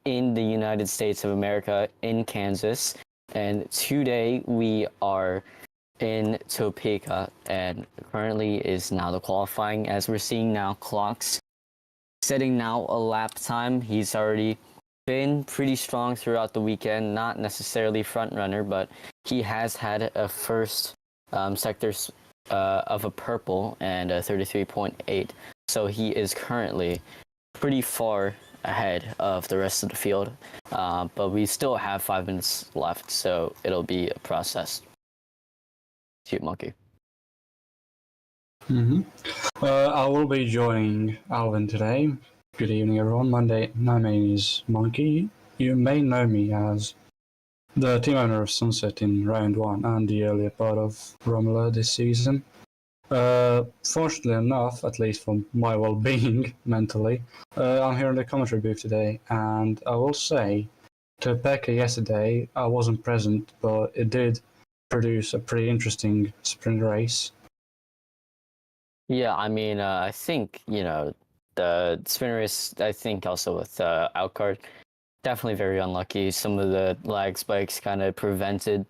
in the United States of America in Kansas. And today we are in Topeka, and currently is now the qualifying. As we're seeing now, clocks setting now a lap time. He's already been pretty strong throughout the weekend, not necessarily front runner, but he has had a first sector of a purple and a 33.8. So he is currently pretty far ahead of the rest of the field, but we still have 5 minutes left, so it'll be a process. Shoot, monkey. I will be joining Alvin today. Good evening, everyone. My name is Monkey. You may know me as the team owner of Sunset in Round 1 and the earlier part of Romula this season. Fortunately enough, at least for my well-being mentally, I'm here in the commentary booth today, and I will say, Topeka yesterday, I wasn't present, but it did produce a pretty interesting sprint race. Yeah, I mean, I think, the sprint race, I think also with Outcard, definitely very unlucky. Some of the lag spikes kind of prevented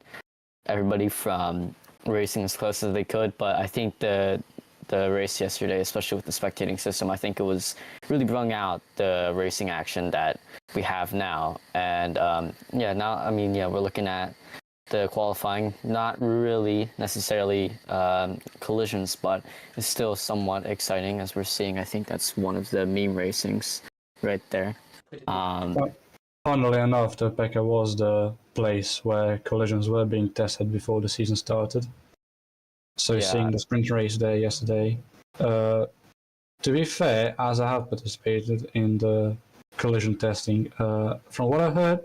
everybody from racing as close as they could, but I think the race yesterday, especially with the spectating system, I think it was really brung out the racing action that we have now. And we're looking at the qualifying, not really necessarily collisions, but it's still somewhat exciting as we're seeing. I think that's one of the meme racings right there. Funnily enough, Topeka was the place where collisions were being tested before the season started. So seeing the sprint race there yesterday, to be fair, as I have participated in the collision testing, from what I heard,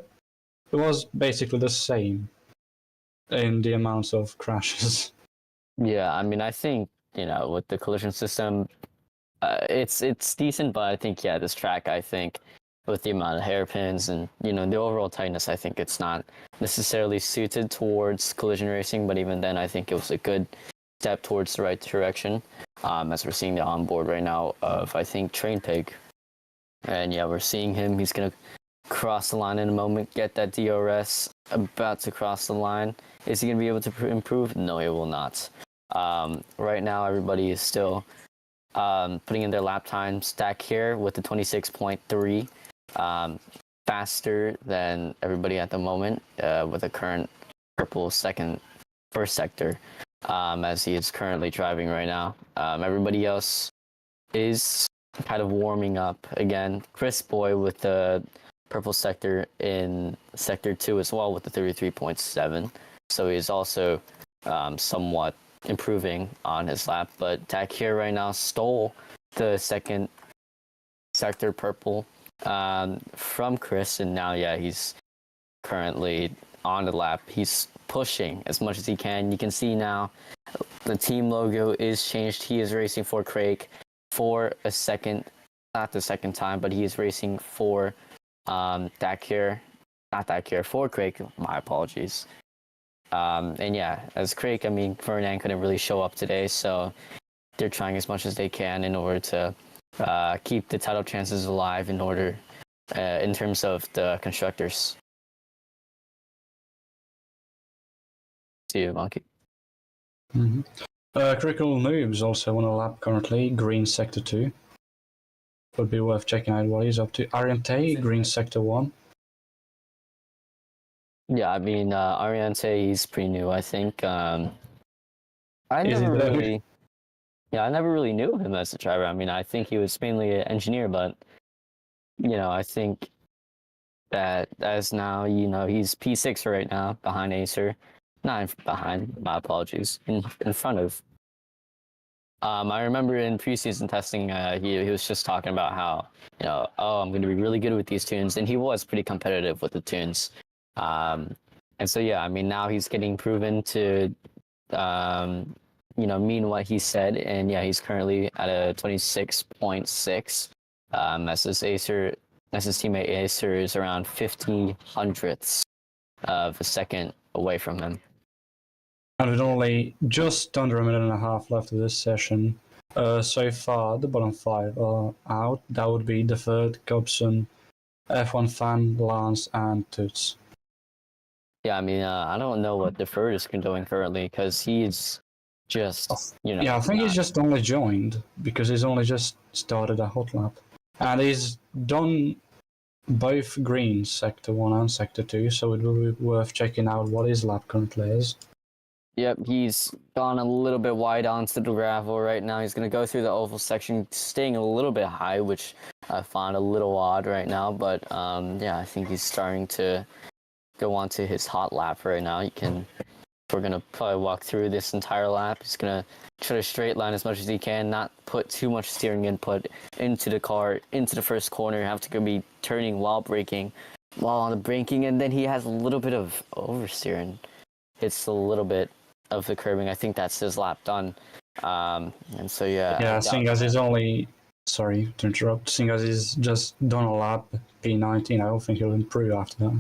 it was basically the same in the amounts of crashes. Yeah, I mean, I think, with the collision system, it's decent, but I think, this track, I think, with the amount of hairpins and, the overall tightness, I think it's not necessarily suited towards collision racing, but even then, I think it was a good step towards the right direction, as we're seeing the onboard right now of, I think, Train Pig. And we're seeing him. He's going to cross the line in a moment, get that DRS, about to cross the line. Is he going to be able to improve? No, he will not. Right now, everybody is still putting in their lap time stack here with the 26.3, faster than everybody at the moment, with the current purple first sector, as he is currently driving right now. Everybody else is kind of warming up again. Chris Boy with the purple sector in sector 2 as well with the 33.7. So he's also somewhat improving on his lap. But Takir right now stole the second sector purple from Chris, and now he's currently on the lap. He's pushing as much as he can. You can see now the team logo is changed. He is racing for Craig for a second, not the second time, but he is racing for Takir, not Takir, for Craig. My apologies. As Craig, I mean, Ferdinand couldn't really show up today, so they're trying as much as they can in order to keep the title chances alive in terms of the constructors. See you, Monkey. Critical Noobs also on a lap currently, green sector 2. Would be worth checking out what he's up to. Ariante, green sector 1. Yeah, I mean, Ariante, he's pretty new, I think. I never really knew him as a driver. I mean, I think he was mainly an engineer, but, I think that as now, he's P6 right now, behind Acer. Not behind, my apologies, in front of. I remember in preseason testing, he was just talking about how, I'm going to be really good with these tunes, and he was pretty competitive with the tunes. And so, I mean, now he's getting proven to, mean what he said, and he's currently at a 26.6. As his teammate Acer is around 50 hundredths of a second away from him. And with only just under a minute and a half left of this session, so far the bottom 5 are out. That would be Deferred, Gobson, F1 Fan, Lance, and Toots. Yeah, I mean, I don't know what Deferred is doing currently because he's just, Yeah, I think he's just only joined because he's only just started a hot lap. And he's done both greens, Sector 1 and Sector 2, so it will be worth checking out what his lap currently is. Yep, he's gone a little bit wide onto the gravel right now. He's going to go through the oval section, staying a little bit high, which I find a little odd right now. But yeah, I think he's starting to go on to his hot lap right now. We're going to probably walk through this entire lap. He's going to try to straight line as much as he can, not put too much steering input into the car, into the first corner. Have to be turning while braking, while on the braking, and then he has a little bit of oversteering. Hits a little bit of the curbing. I think that's his lap done. And so, yeah. Yeah, seeing as he's only... Sorry to interrupt. Seeing as he's just done a lap, P19, I don't think he'll improve after that.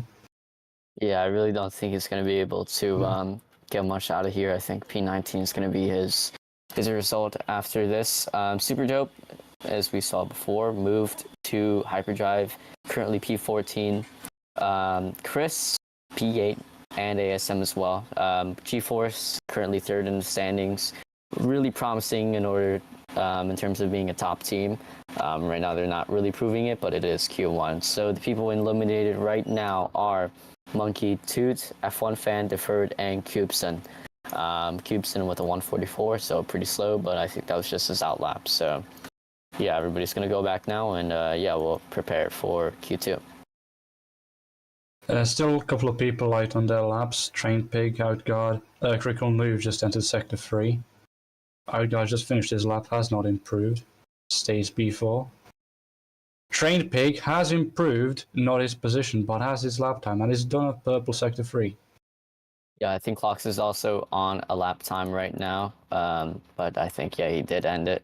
Yeah, I really don't think he's going to be able to get much out of here. I think P19 is going to be his result after this. Super Dope, as we saw before, moved to Hyperdrive, currently P14. Chris, P8. And ASM as well. G-Force currently third in the standings. Really promising in terms of being a top team. Right now they're not really proving it, but it is Q1. So the people eliminated right now are Monkey, Toot, F1 Fan, Deferred, and Cubeson. Cubeson with a 144, so pretty slow, but I think that was just his outlap. So yeah, everybody's gonna go back now, and yeah, we'll prepare for Q2. Still a couple of people out on their laps. Trained Pig, Outguard, Critical Move just entered Sector 3. Outguard just finished his lap, has not improved. Stays B4. Trained Pig has improved, not his position, but has his lap time, and is done at Purple Sector 3. Yeah, I think Clocks is also on a lap time right now, but I think, yeah, he did end it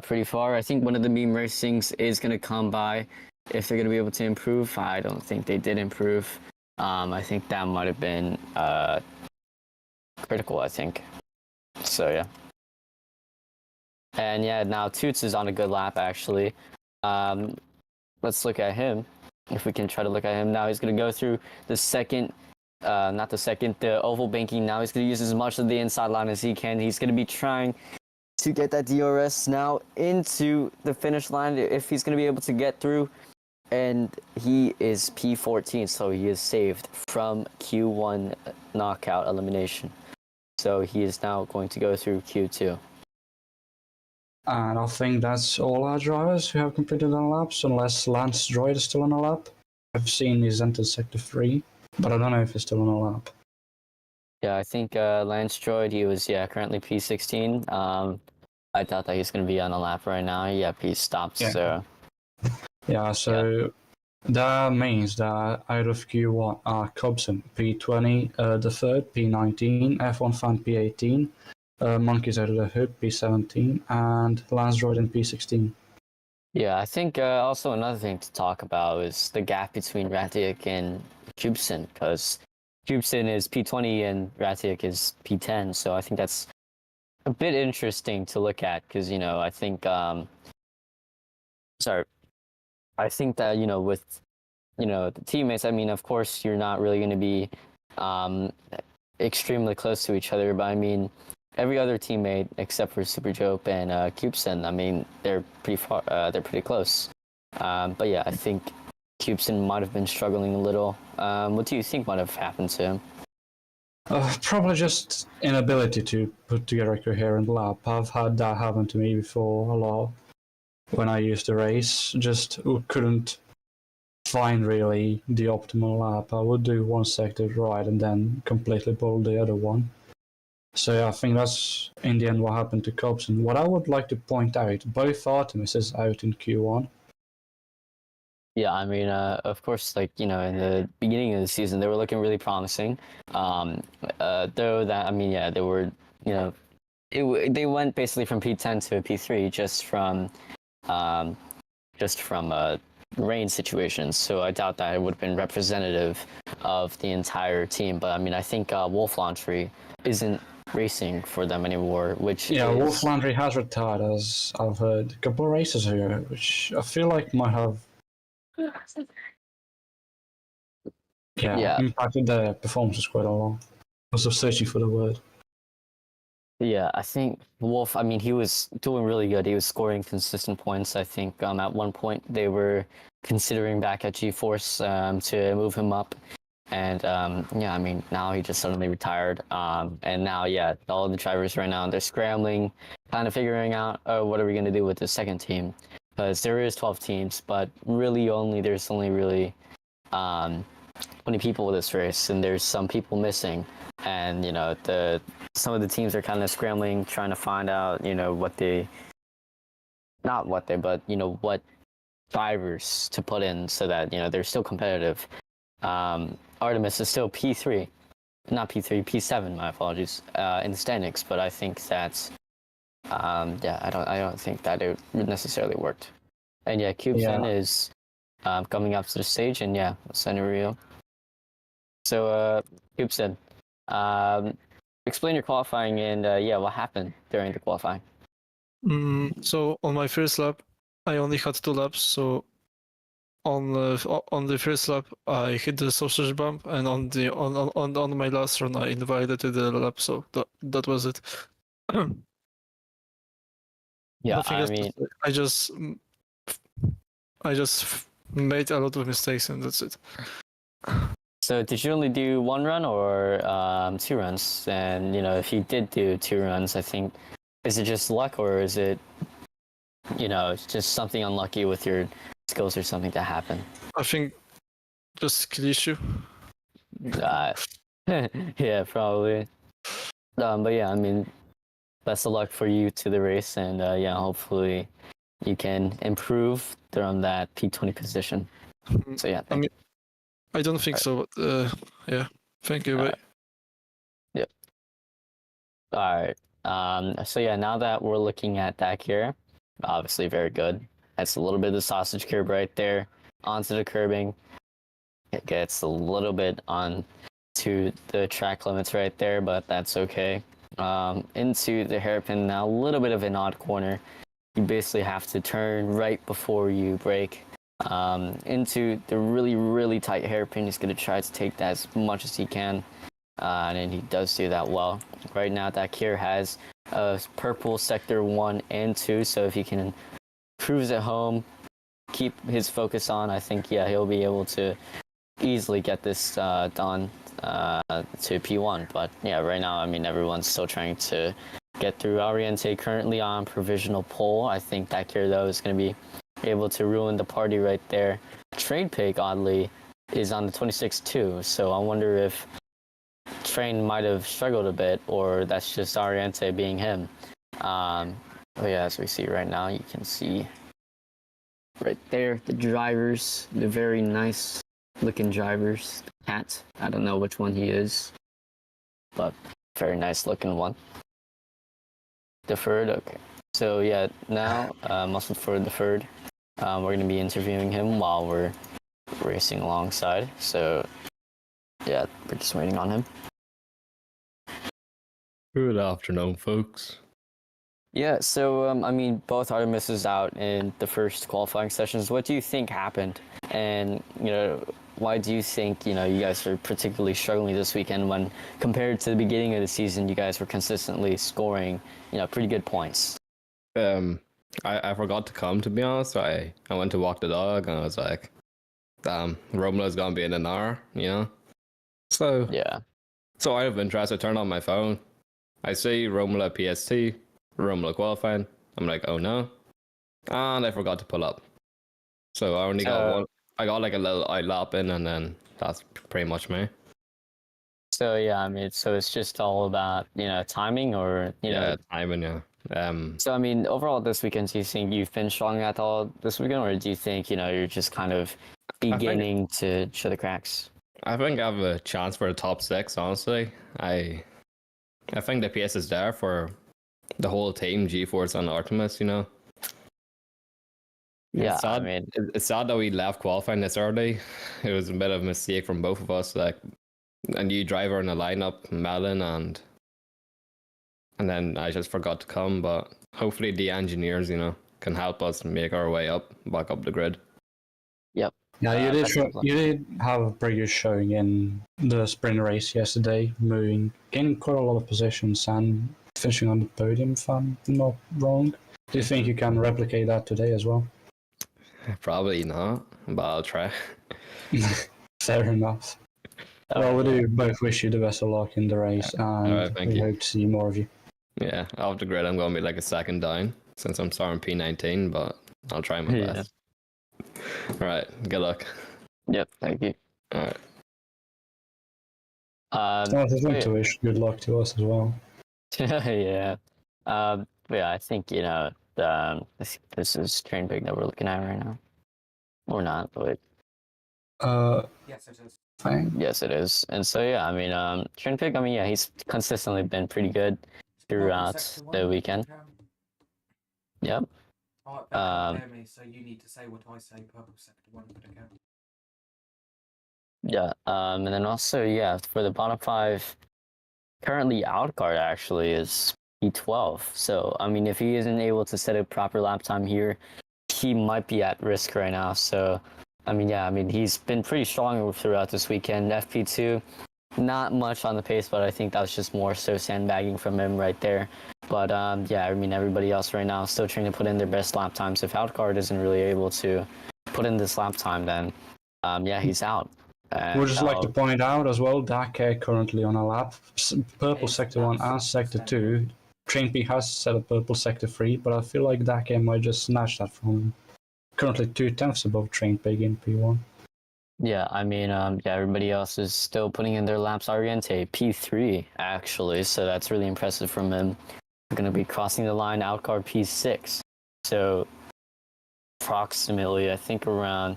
pretty far. I think one of the meme racings is going to come by. If they're going to be able to improve, I don't think they did improve. I think that might have been critical, I think. So, yeah. And, yeah, now Toots is on a good lap, actually. Let's look at him. If we can try to look at him now, he's going to go through the oval banking now. He's going to use as much of the inside line as he can. He's going to be trying to get that DRS now into the finish line if he's going to be able to get through. And he is P14, so he is saved from Q1 knockout elimination. So he is now going to go through Q2. And I think that's all our drivers who have completed their laps, unless Lance Droid is still on a lap. I've seen he's entered Sector 3, but I don't know if he's still on a lap. Yeah, I think Lance Droid, he was, currently P16. I doubt that he's going to be on a lap right now. Yeah, P stopped, yeah. So... Yeah, so that means that out of Q1 are Cobson, P20, the third, P19, F1 Fan, P18, Monkeys out of the Hood, P17, and Lance Droid in P16. Yeah, I think also another thing to talk about is the gap between Ratiak and Cubeson, because Cubeson is P20 and Ratiak is P10, so I think that's a bit interesting to look at, because, I think... I think that, with, the teammates, I mean, of course, you're not really going to be extremely close to each other, but I mean, every other teammate except for Super Jope and Cubeson, I mean, they're pretty close. But yeah, I think Cubeson might have been struggling a little. What do you think might have happened to him? Probably just inability to put together a coherent lap. I've had that happen to me before a lot. When I used to race, just couldn't find really the optimal lap. I would do one sector right and then completely pull the other one. So yeah, I think that's in the end what happened to Cobson. What I would like to point out, both Artemis is out in Q1. Yeah, I mean, of course, in the beginning of the season, they were looking really promising. Though that, I mean, yeah, they were, they went basically from P10 to P3 just from rain situations. So I doubt that it would have been representative of the entire team. But I mean, I think Wolf Laundry isn't racing for them anymore, which Wolf Laundry has retired, as I've heard a couple of races here, which I feel like might have Yeah, impacted their performances quite a lot. I was just searching for the word. Yeah, I think Wolf, I mean, he was doing really good. He was scoring consistent points. I think at one point they were considering back at G-Force to move him up. And yeah, I mean, now he just suddenly retired. And now, yeah, all the drivers right now, they're scrambling, kind of figuring out, oh, what are we going to do with the second team? Because there is 12 teams, but really there's only really 20 people with this race, and there's some people missing. And, you know, some of the teams are kind of scrambling, trying to find out, you know, what drivers to put in so that, you know, they're still competitive. Artemis is still P3, not P3, P7, my apologies, in the standings, but I think that's, yeah, I don't think that it necessarily worked. And yeah, Cubeson is coming up to the stage, and yeah, Rio. So, Cubeson, explain your qualifying and yeah, what happened during the qualifying? So on my first lap, I only had 2 laps. So on the first lap, I hit the sausage bump, and on my last run, I invalidated the lap. So that was it. Yeah, Nothing else to say. I just made a lot of mistakes, and that's it. So did you only do 1 run or 2 runs? And, you know, if you did do 2 runs, I think, is it just luck, or is it, you know, just something unlucky with your skills or something that happened? I think just skill issue. Yeah, probably. But yeah, I mean, best of luck for you to the race, and yeah, hopefully you can improve from that P20 position. So yeah, I mean, I don't think so, but yeah, thank you. Bye. Yep. All right. So yeah, now that we're looking at that here, obviously very good. That's a little bit of the sausage curb right there onto the curbing. It gets a little bit on to the track limits right there, but that's okay. Into the hairpin now, a little bit of an odd corner. You basically have to turn right before you brake. Into the really, really tight hairpin. He's going to try to take that as much as he can. And he does do that well. Right now, Dakir has purple sector 1 and 2, so if he can cruise at home, keep his focus on, I think, yeah, he'll be able to easily get this done to P1. But yeah, right now, I mean, everyone's still trying to get through. Oriente currently on provisional pole. I think Dakir, though, is going to be able to ruin the party right there. Trade Pig, oddly, is on the 26 too, so I wonder if Train might have struggled a bit, or that's just Oriente being him. But yeah, as we see right now, you can see right there the drivers, the very nice looking drivers. The cat, I don't know which one he is, but very nice looking one. Deferred, okay. So yeah, now Muscle for Deferred. We're going to be interviewing him while we're racing alongside. So yeah, we're just waiting on him. Good afternoon, folks. Yeah, so I mean, both Artemis is out in the first qualifying sessions. What do you think happened? And, you know, why do you think, you know, you guys are particularly struggling this weekend when compared to the beginning of the season, you guys were consistently scoring, you know, pretty good points? I forgot to come, to be honest. I went to walk the dog and I was like, damn, Romula's gonna be in an hour, you know? So yeah. So out of interest, I turned on my phone. I see Romula PST, Romula qualifying. I'm like, oh no. And I forgot to pull up. So I only got one. I got like a little eye lap in, and then that's pretty much me. So yeah, I mean, so it's just all about, you know, timing, or you know, timing, yeah. So I mean, overall this weekend, do you think you've been strong at all this weekend, or do you think, you know, you're just kind of beginning to show the cracks? I think I have a chance for a top 6. Honestly, I think the PS is there for the whole team, G-Force and Artemis. You know. Yeah, it's sad, I mean, it's sad that we left qualifying this early. It was a bit of a mistake from both of us. Like a new driver in the lineup, Melon, and then I just forgot to come. But hopefully the engineers, you know, can help us make our way back up the grid. Yep. Yeah, you did. best of luck. You did have a pretty good showing in the sprint race yesterday, gaining quite a lot of positions and finishing on the podium. If I'm not wrong, do you think you can replicate that today as well? Probably not, but I'll try. Fair enough. Well, we do both wish you the best of luck in the race, and Alright, thank we you. hope to see more of you. Yeah, off the grid, I'm going to be like a second down since I'm starting P19, but I'll try my Yeah. best. Alright, good luck. Yep, thank you. Alright. So I just but like to wish good luck to us as well. yeah. But yeah, I think, this is Train Big that we're looking at right now. Or not, but Yes, it is. Fine. yes, it is. And so, yeah, I mean, Train Pig, I mean, yeah, he's consistently been pretty good throughout the weekend. Yep. Oh, I can't Um, hear me, so you need to say what I say. Purple sector 1 for the count. Yeah. And then also, yeah, for the bottom 5, currently Outguard actually is P12. So, I mean, if he isn't able to set a proper lap time here, he might be at risk right now. So, I mean, yeah, I mean, he's been pretty strong throughout this weekend. FP2, not much on the pace, but I think that was just more so sandbagging from him right there. But yeah, I mean, everybody else right now is still trying to put in their best lap times. If Outguard isn't really able to put in this lap time, then yeah, he's out. We'd just like to point out as well, Dakar currently on a lap. Purple It's sector 1 and laps sector extended. 2. Train P has set a purple sector 3, but I feel like Dakar might just snatch that from him. Currently 2/10 above Train Pig in P1. Yeah, I mean, yeah, everybody else is still putting in their laps. Oriente, P3, actually, so that's really impressive from him. We're going to be crossing the line, Outguard P6. So, approximately, I think around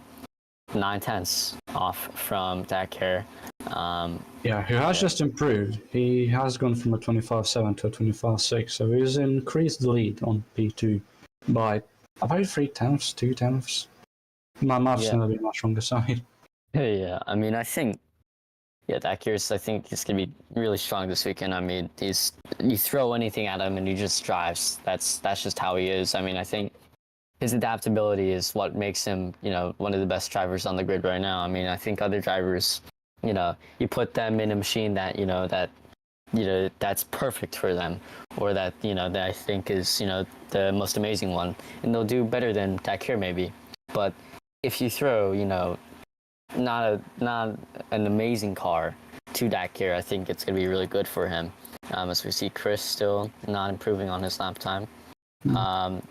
9/10 off from Dakar. Yeah, who has just improved. He has gone from a 25.7 to a 25.6, so he's increased the lead on P2 by about 3/10, 2/10. My math's Yeah. going to be much stronger side. Yeah, I mean, I think, yeah, Dakiris, I think he's gonna be really strong this weekend. I mean, you throw anything at him and he just drives. That's just how he is. I mean, I think his adaptability is what makes him, one of the best drivers on the grid right now. I mean, I think other drivers, you put them in a machine that, that's perfect for them, or that, that I think is, the most amazing one, and they'll do better than Dakir maybe. But if you throw, not an amazing car to Dakir, I think it's gonna be really good for him. As we see Chris still not improving on his lap time. And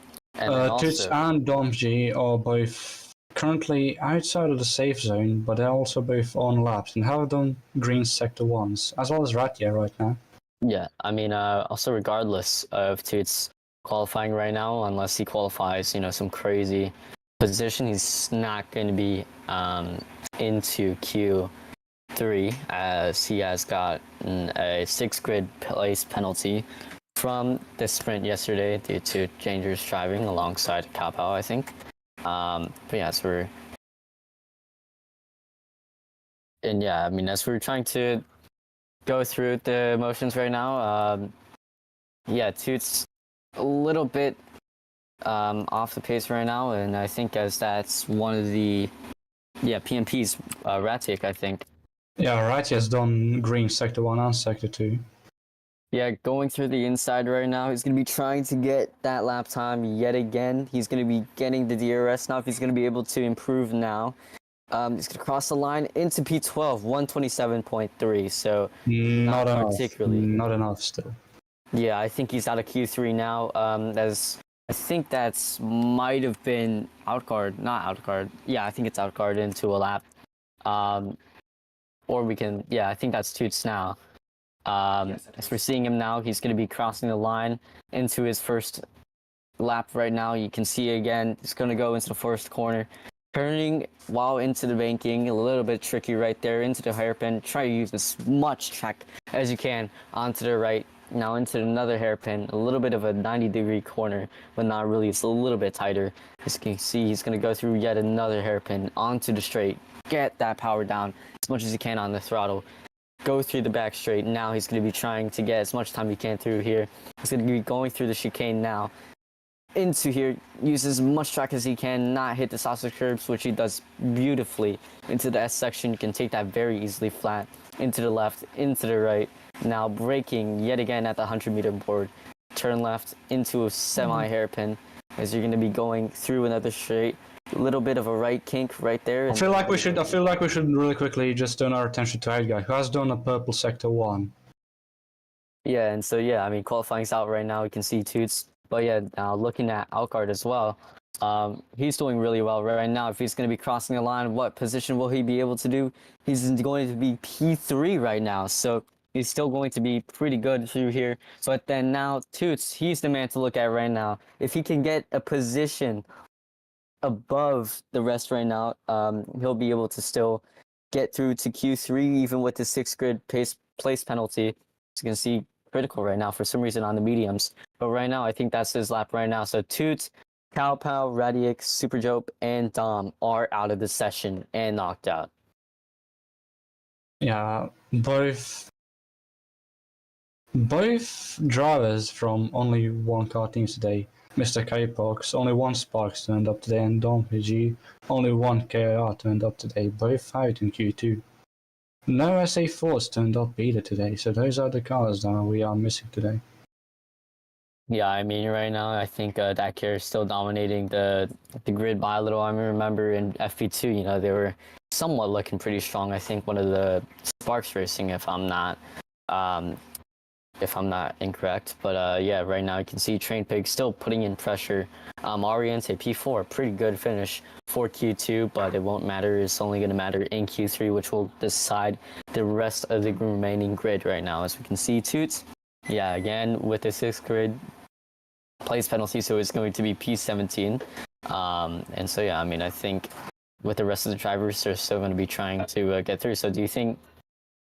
then Toots also, and Domji are both currently outside of the safe zone, but they're also both on laps and have done green sector 1s, as well as Ratia right now. yeah, I mean, also regardless of Toots qualifying right now, unless he qualifies, some crazy position, he's not going to be into Q3 as he has got a 6 grid place penalty from the sprint yesterday due to dangerous driving alongside Kapao, I think. But yeah, I mean, as we're trying to go through the motions right now, yeah, Toots a little bit off the pace right now, and I think as that's one of the PMP's Ratic, I think. Yeah, Ratia has done green sector 1 and sector 2. Yeah, going through the inside right now. He's going to be trying to get that lap time yet again. He's going to be getting the DRS now if he's going to be able to improve now. He's going to cross the line into P12, 127.3. So Not enough. particularly. Not enough still. Yeah, I think he's out of Q3 now. I think that's might have been Outguard, not Outguard. Yeah, I think it's Outguard into a lap. Or we can, I think that's Toots now. Yes, as we're seeing him now, he's going to be crossing the line into his first lap right now. You can see again, he's going to go into the first corner, turning while into the banking, a little bit tricky right there, into the hairpin. Try to use as much track as you can onto the right. Now into another hairpin, a little bit of a 90-degree corner, but not really. It's a little bit tighter. As you can see, he's going to go through yet another hairpin onto the straight. Get that power down as much as you can on the throttle. Go through the back straight. Now he's going to be trying to get as much time he can through here. He's going to be going through the chicane now. into here, use as much track as he can, not hit the sausage curbs, which he does beautifully. Into the S section, you can take that very easily flat, into the left, into the right. Now braking yet again at the 100-meter board. Turn left into a semi-hairpin, as you're going to be going through another straight. A little bit of a right kink right there. I feel like we should really quickly just turn our attention to Edgar, who has done a purple sector 1. Yeah, and so yeah, I mean qualifying's out right now. We can see Toots, but yeah, now looking at Alcard as well, he's doing really well right now. If he's going to be crossing the line, what position will he be able to do? He's going to be P3 right now, so he's still going to be pretty good through here. But then now Toots, he's the man to look at right now. If he can get a position above the rest right now, he'll be able to still get through to Q3 even with the 6th grid place penalty. As you can see, critical right now for some reason on the mediums. But right now, I think that's his lap right now. So Toots, Cow Pow, Radic, Super Jope, and Dom are out of the session and knocked out. Yeah, both drivers from only one car teams today. Mr. K-Pox, only one Sparks turned up today, and Dom PG, only one KR turned up today, both out in Q2. No SA4s turned up either today, so those are the cars that we are missing today. Yeah, I mean, right now, I think Dakar is still dominating the grid by a little. I remember in FP2, you know, they were somewhat looking pretty strong. I think one of the Sparks Racing, if I'm not incorrect. But yeah, right now you can see Train Pig still putting in pressure. Oriente P4, pretty good finish for Q2, but it won't matter. It's only going to matter in Q3, which will decide the rest of the remaining grid right now. As we can see, Toots, yeah, again, with the 6th grid place penalty, so it's going to be P17. And so, yeah, I mean, I think with the rest of the drivers, they're still going to be trying to get through. So do you think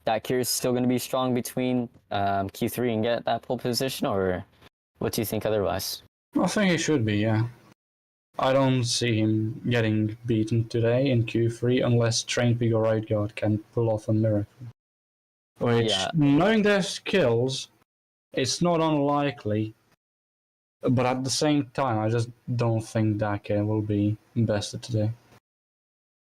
that Kier's still going to be strong between Q3 and get that pole position, or what do you think otherwise? I think he should be, yeah. I don't see him getting beaten today in Q3 unless Train Pig or Right Guard can pull off a miracle. Which, Yeah. knowing their skills, it's not unlikely. But at the same time, I just don't think Dakar will be bested today.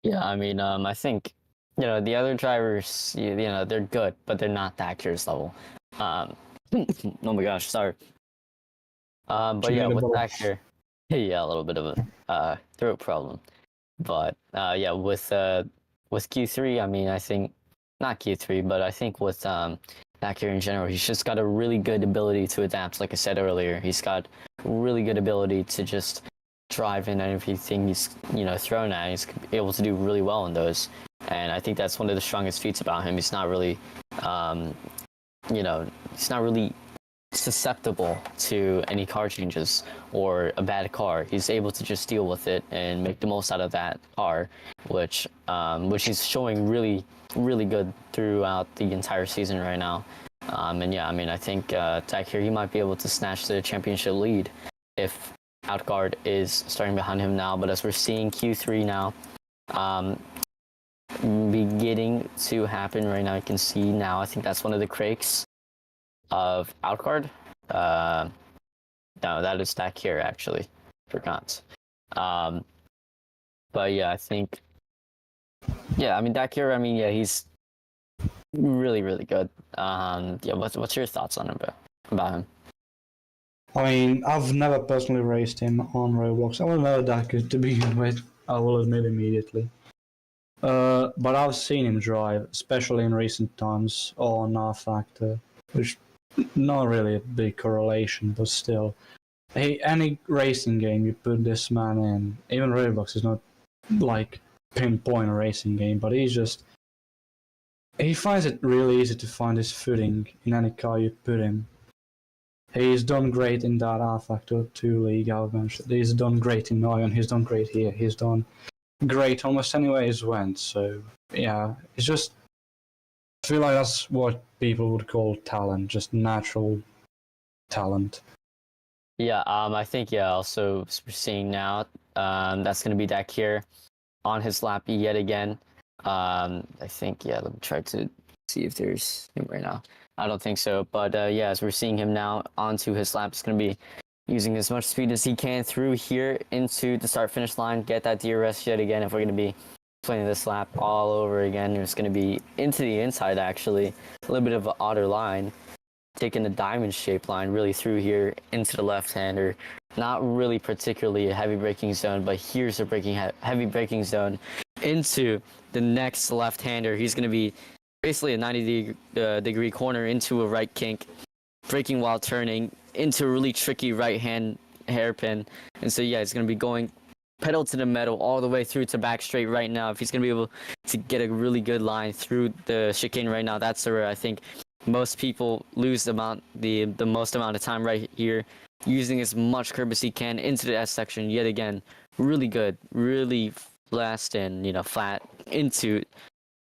Yeah, I mean, I think, you know, the other drivers, you know, they're good, but they're not Dakar's level. Oh my gosh, sorry. But yeah, with Dakar, yeah, a little bit of a throat problem. But yeah, with Q3, I mean, I think not Q3, but I think with Dakar in general, he's just got a really good ability to adapt. Like I said earlier, he's got really good ability to just drive in everything he's, you know, thrown at. He's able to do really well in those, and I think that's one of the strongest feats about him. He's not really, you know, he's not really susceptible to any car changes or a bad car. He's able to just deal with it and make the most out of that car, which he's showing really good throughout the entire season right now. And yeah, I mean, I think Tech here, he might be able to snatch the championship lead if Outguard is starting behind him now. But as we're seeing Q3 now beginning to happen right now, you can see now, I think that's one of the crakes of Outguard. No, that is Tech here, actually. Forgot. But yeah, I think, yeah, I mean, Dakir, I mean, yeah, he's really good. Yeah, what's your thoughts on him, about him? I mean, I've never personally raced him on Roblox. I don't know Dakir to begin with, I will admit immediately. But I've seen him drive, especially in recent times, on R Factor, which not really a big correlation, but still. Any racing game you put this man in, even Roblox is not like pinpoint a racing game, but he finds it really easy to find his footing in any car you put him. He's done great in that R Factor 2 league I've mentioned. He's done great in Ion, he's done great here, he's done great almost anywhere he's went. So yeah, it's just, I feel like that's what people would call talent, just natural talent. Yeah, I think, yeah, also we're seeing now, that's going to be Dakir on his lap yet again. I think, yeah, let me try to see if there's him right now. I don't think so, but yeah, as we're seeing him now onto his lap, it's going to be using as much speed as he can through here into the start-finish line, get that DRS yet again if we're going to be playing this lap all over again. It's going to be into the inside, actually. A little bit of an odder line, taking the diamond-shaped line really through here into the left-hander. Not really particularly a heavy braking zone, but here's a heavy braking zone into the next left-hander. He's going to be basically a 90-degree corner into a right kink, braking while turning into a really tricky right-hand hairpin. And so, yeah, he's going to be going pedal to the metal all the way through to back straight right now. If he's going to be able to get a really good line through the chicane right now, that's where I think most people lose the most amount of time right here, using as much curb as he can into the S section yet again. Really good, really fast and, flat into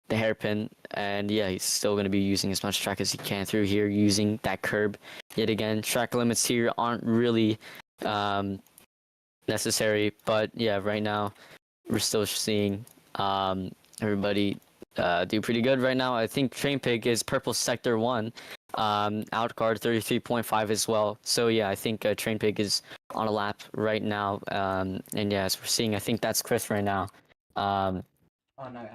the hairpin. And yeah, he's still going to be using as much track as he can through here, using that curb yet again. Track limits here aren't really necessary, but yeah, right now we're still seeing everybody do pretty good right now. I think Train Pig is purple sector 1, outguard 33.5 as well. So yeah, I think Train Pig is on a lap right now. And yeah, as we're seeing, I think that's Chris right now. Oh no,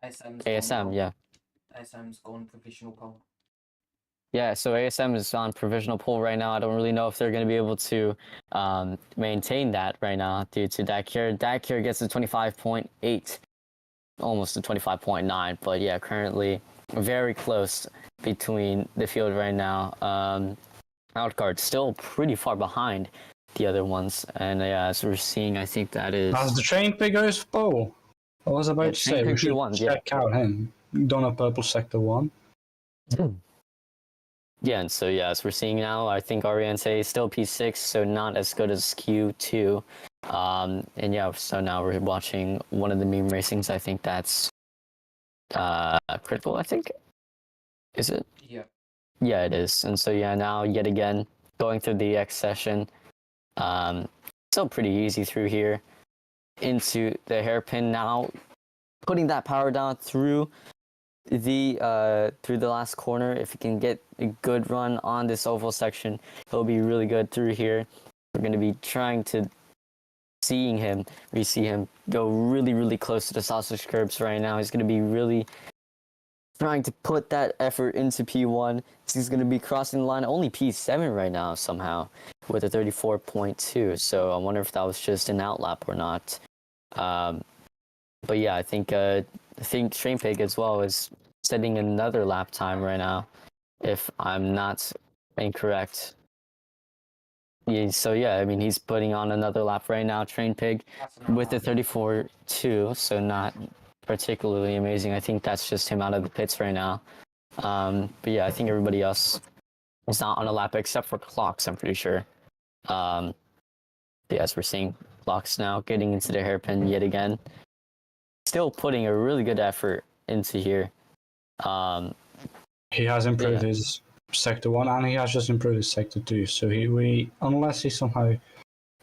ASM's ASM, yeah. ASM's gone provisional pole. Yeah, so ASM is on provisional pole right now. I don't really know if they're going to be able to maintain that right now due to Dakir. Dakir gets a 25.8, almost a 25.9, but yeah, currently very close between the field right now. Outguard still pretty far behind the other ones, and yeah, as we're seeing, I think that is... As the Train Pig goes for pole. I was about to say, we should check out him. Done a purple sector 1. Yeah, and so yeah, as we're seeing now, I think Oriente is still P6, so not as good as Q2. And yeah, so now we're watching one of the meme racings. I think that's critical, I think. Is it? Yeah. Yeah, it is. And so yeah, now yet again, going through the X session. Still pretty easy through here into the hairpin now, putting that power down through the last corner. If you can get a good run on this oval section, it'll be really good through here. We're going to be trying to see him go really close to the sausage curbs right now. He's going to be really trying to put that effort into P1. He's going to be crossing the line only P7 right now somehow with a 34.2. So I wonder if that was just an outlap or not. But yeah, I think Train Pig as well is setting another lap time right now, if I'm not incorrect. Yeah, so yeah, I mean, he's putting on another lap right now, Train Pig, with the 34.2, so not particularly amazing. I think that's just him out of the pits right now. But yeah, I think everybody else is not on a lap except for Clocks, I'm pretty sure. Yeah, as we're seeing Clocks now getting into the hairpin yet again. Still putting a really good effort into here. He has improved his sector 1 and he has just improved his sector 2. So unless he somehow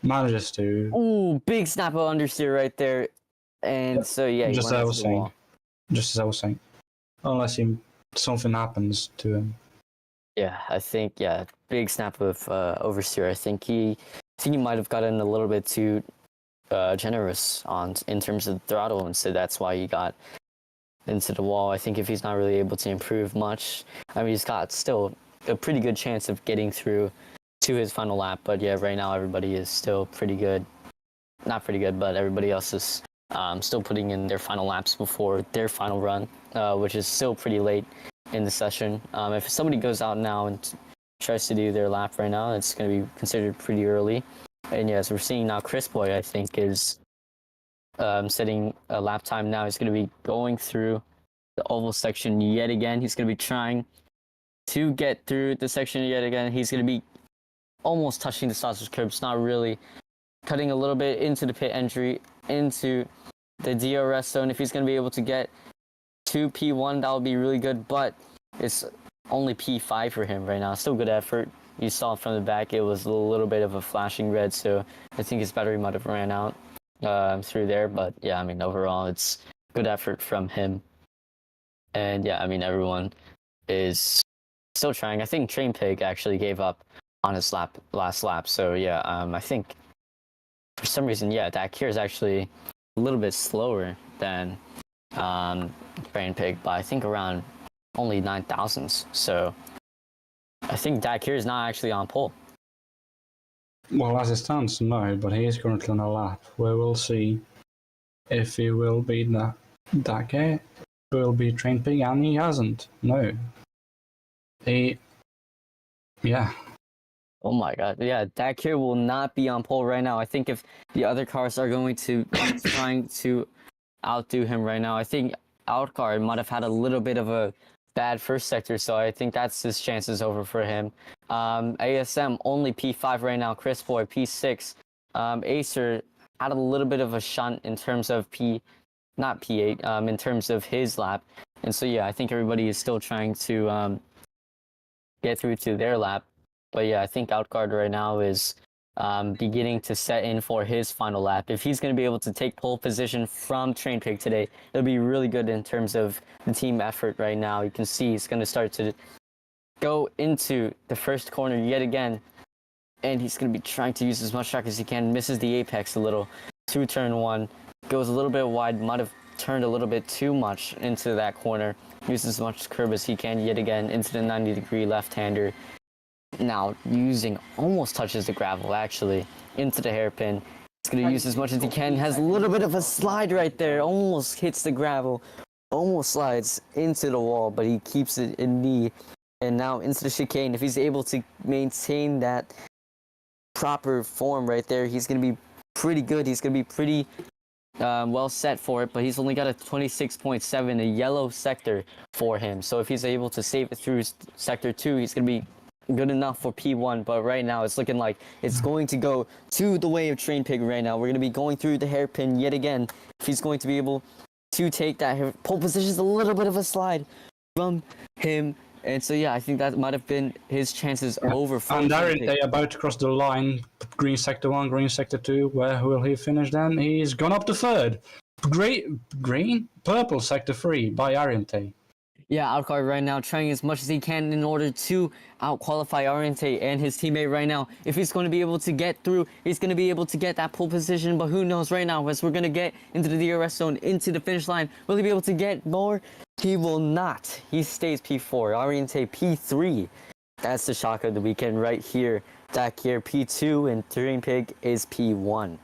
manages to... Ooh, big snap of understeer right there. And so yeah, just as I was saying. Unless something happens to him. Yeah, I think big snap of oversteer. I think he might have gotten a little bit too generous in terms of the throttle, and so that's why he got into the wall. I think if he's not really able to improve much, I mean, he's got still a pretty good chance of getting through to his final lap. But yeah, right now everybody is still pretty good. Not pretty good, but everybody else is still putting in their final laps before their final run, which is still pretty late in the session. If somebody goes out now and tries to do their lap right now, it's going to be considered pretty early. And yes, we're seeing now Chris Boy, I think, is setting a lap time now. He's going to be going through the oval section yet again. He's going to be trying to get through the section yet again. He's going to be almost touching the sausage curbs, not really. Cutting a little bit into the pit entry, into the DRS zone. If he's going to be able to get to P1, that would be really good, but it's only P5 for him right now. Still good effort. You saw from the back, it was a little bit of a flashing red, so I think his battery might have ran out through there. But yeah, I mean, overall, it's good effort from him. And yeah, I mean, everyone is still trying. I think Train Pig actually gave up on his last lap. So yeah, I think for some reason, yeah, Dakir is actually a little bit slower than Brain Pig, but I think around only 9 thousandths. So I think Dakir is not actually on pole. Well, as it stands, no, but he is currently on a lap. We will see if he will beat Dakir, will be Train Pig, and he hasn't. No. Yeah. Oh my god, yeah, Dakir will not be on pole right now. I think if the other cars are going to be trying to outdo him right now, I think Outcard might have had a little bit of a bad first sector, so I think that's his chances over for him. ASM only P5 right now, Chris Boy P6. Acer had a little bit of a shunt in terms of not P8, in terms of his lap. And so yeah, I think everybody is still trying to get through to their lap. But yeah, I think Outguard right now is beginning to set in for his final lap. If he's going to be able to take pole position from Train Pig today, it'll be really good in terms of the team effort right now. You can see he's going to start to go into the first corner yet again, and he's going to be trying to use as much track as he can. Misses the apex a little. Turn one, goes a little bit wide, might have turned a little bit too much into that corner. Uses as much curb as he can yet again into the 90-degree left-hander. Now using, almost touches the gravel actually, into the hairpin. He's going to use as much as he can. Has a little bit of a slide right there. Almost hits the gravel. Almost slides into the wall, but he keeps it in knee. And now into the chicane. If he's able to maintain that proper form right there, he's going to be pretty good. He's going to be pretty well set for it, but he's only got a 26.7, a yellow sector for him. So if he's able to save it through sector 2, he's going to be good enough for P1, but right now it's looking like it's going to go to the way of Train Pig right now. We're going to be going through the hairpin yet again. If he's going to be able to take that pole position, is a little bit of a slide from him. And so, yeah, I think that might have been his chances over for And Train Pig. they are about to cross the line. Green sector 1, green sector 2. Where will he finish then? He's gone up to third. Purple sector 3 by Ariente. Yeah, Outcard right now trying as much as he can in order to out-qualify Oriente and his teammate right now. If he's going to be able to get through, he's going to be able to get that pole position, but who knows right now as we're going to get into the DRS zone, into the finish line. Will he be able to get more? He will not. He stays P4. Oriente P3. That's the shock of the weekend right here. Dakir P2 and Train Pig is P1.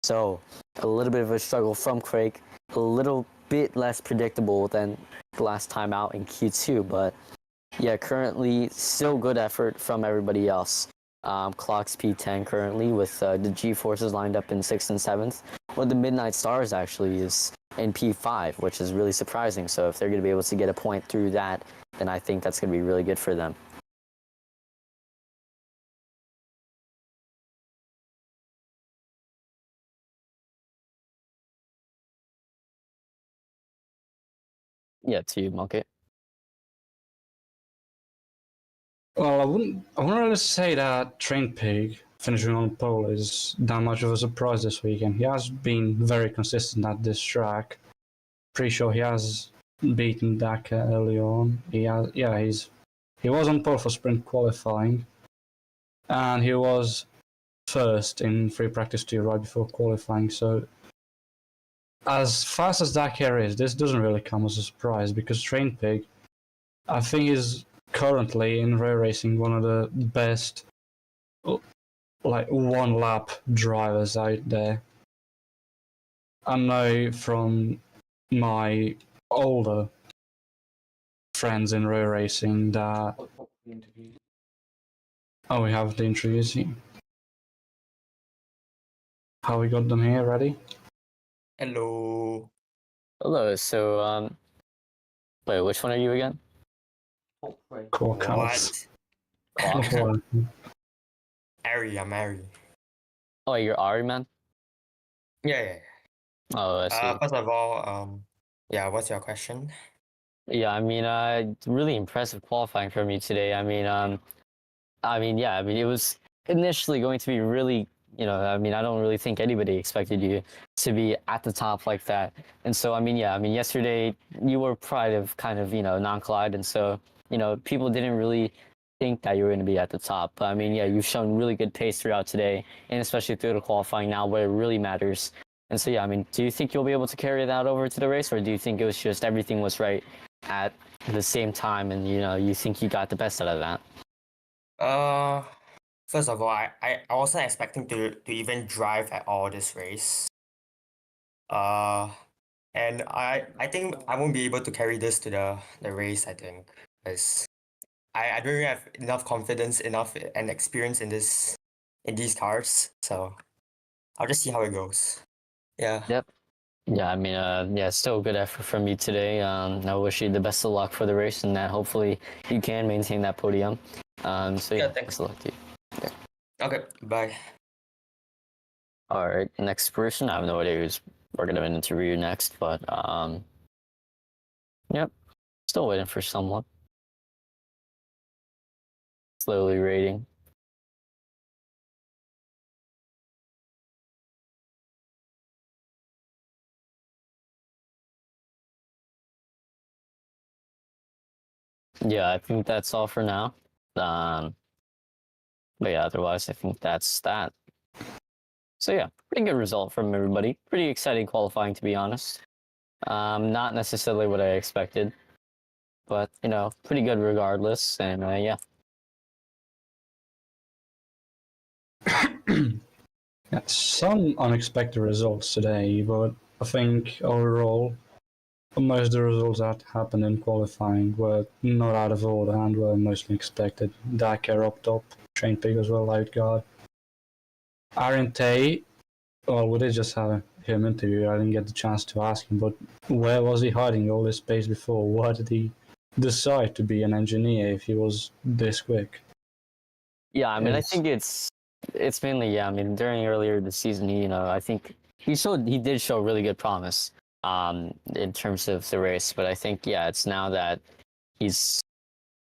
So a little bit of a struggle from Craig. A little bit less predictable than the last time out in Q2, but yeah, currently still good effort from everybody else. Clocks P10 currently with the G-Forces lined up in 6th and 7th. Well, the Midnight Stars actually is in P5, which is really surprising. So if they're going to be able to get a point through that, then I think that's going to be really good for them. Yeah, to you, Monkey. Well, I wouldn't really say that Train Pig finishing on pole is that much of a surprise this weekend. He has been very consistent at this track. Pretty sure he has beaten Dakar early on. He was on pole for sprint qualifying, and he was first in free practice 2 right before qualifying. So as fast as Dakar is, this doesn't really come as a surprise because Train Pig, I think, is currently in rail racing one of the best one lap drivers out there. I know from my older friends in rail racing that we have the interviews here. How we got them here ready? Hello. Hello, so, wait, which one are you again? Cool cows. What? Ari, I'm Ari. Oh, you're Ari, man? Yeah. Oh, I see. First of all, yeah, what's your question? Yeah, I mean, really impressive qualifying from you today. I mean, it was initially going to be really, I don't really think anybody expected you to be at the top like that. And so, yesterday you were kind of, non-collide, and so, people didn't really think that you're going to be at the top. But I mean, yeah, you've shown really good pace throughout today, and especially through the qualifying now, where it really matters. And so, yeah, I mean, do you think you'll be able to carry that over to the race, or do you think it was just everything was right at the same time, and you think you got the best out of that? First of all, I wasn't expecting to even drive at all this race. And I think I won't be able to carry this to the race, I think, because I don't really have enough confidence, enough and experience in these cars. So I'll just see how it goes. Yeah. Yep. Yeah, I mean, yeah, still a good effort from you today. I wish you the best of luck for the race, and that hopefully you can maintain that podium. So yeah, thanks. best of luck to you. Okay, bye. All right, next person. I have no idea who's we're gonna interview next, but yep, still waiting for someone. Slowly rating. Yeah, I think that's all for now. But yeah, otherwise, I think that's that. So yeah, pretty good result from everybody. Pretty exciting qualifying, to be honest. Not necessarily what I expected, but pretty good regardless. And yeah. Yeah, some unexpected results today, but I think overall, most of the results that happened in qualifying were not out of order and were mostly expected. Dakar up top, Train Pig as well, out guard. Arente, well, we did just have him interview. I didn't get the chance to ask him, but where was he hiding all this space before? Why did he decide to be an engineer if he was this quick? Yeah, I mean, I think it's mainly, yeah. I mean, during earlier this season, I think he did show really good promise in terms of the race. But I think, yeah, it's now that he's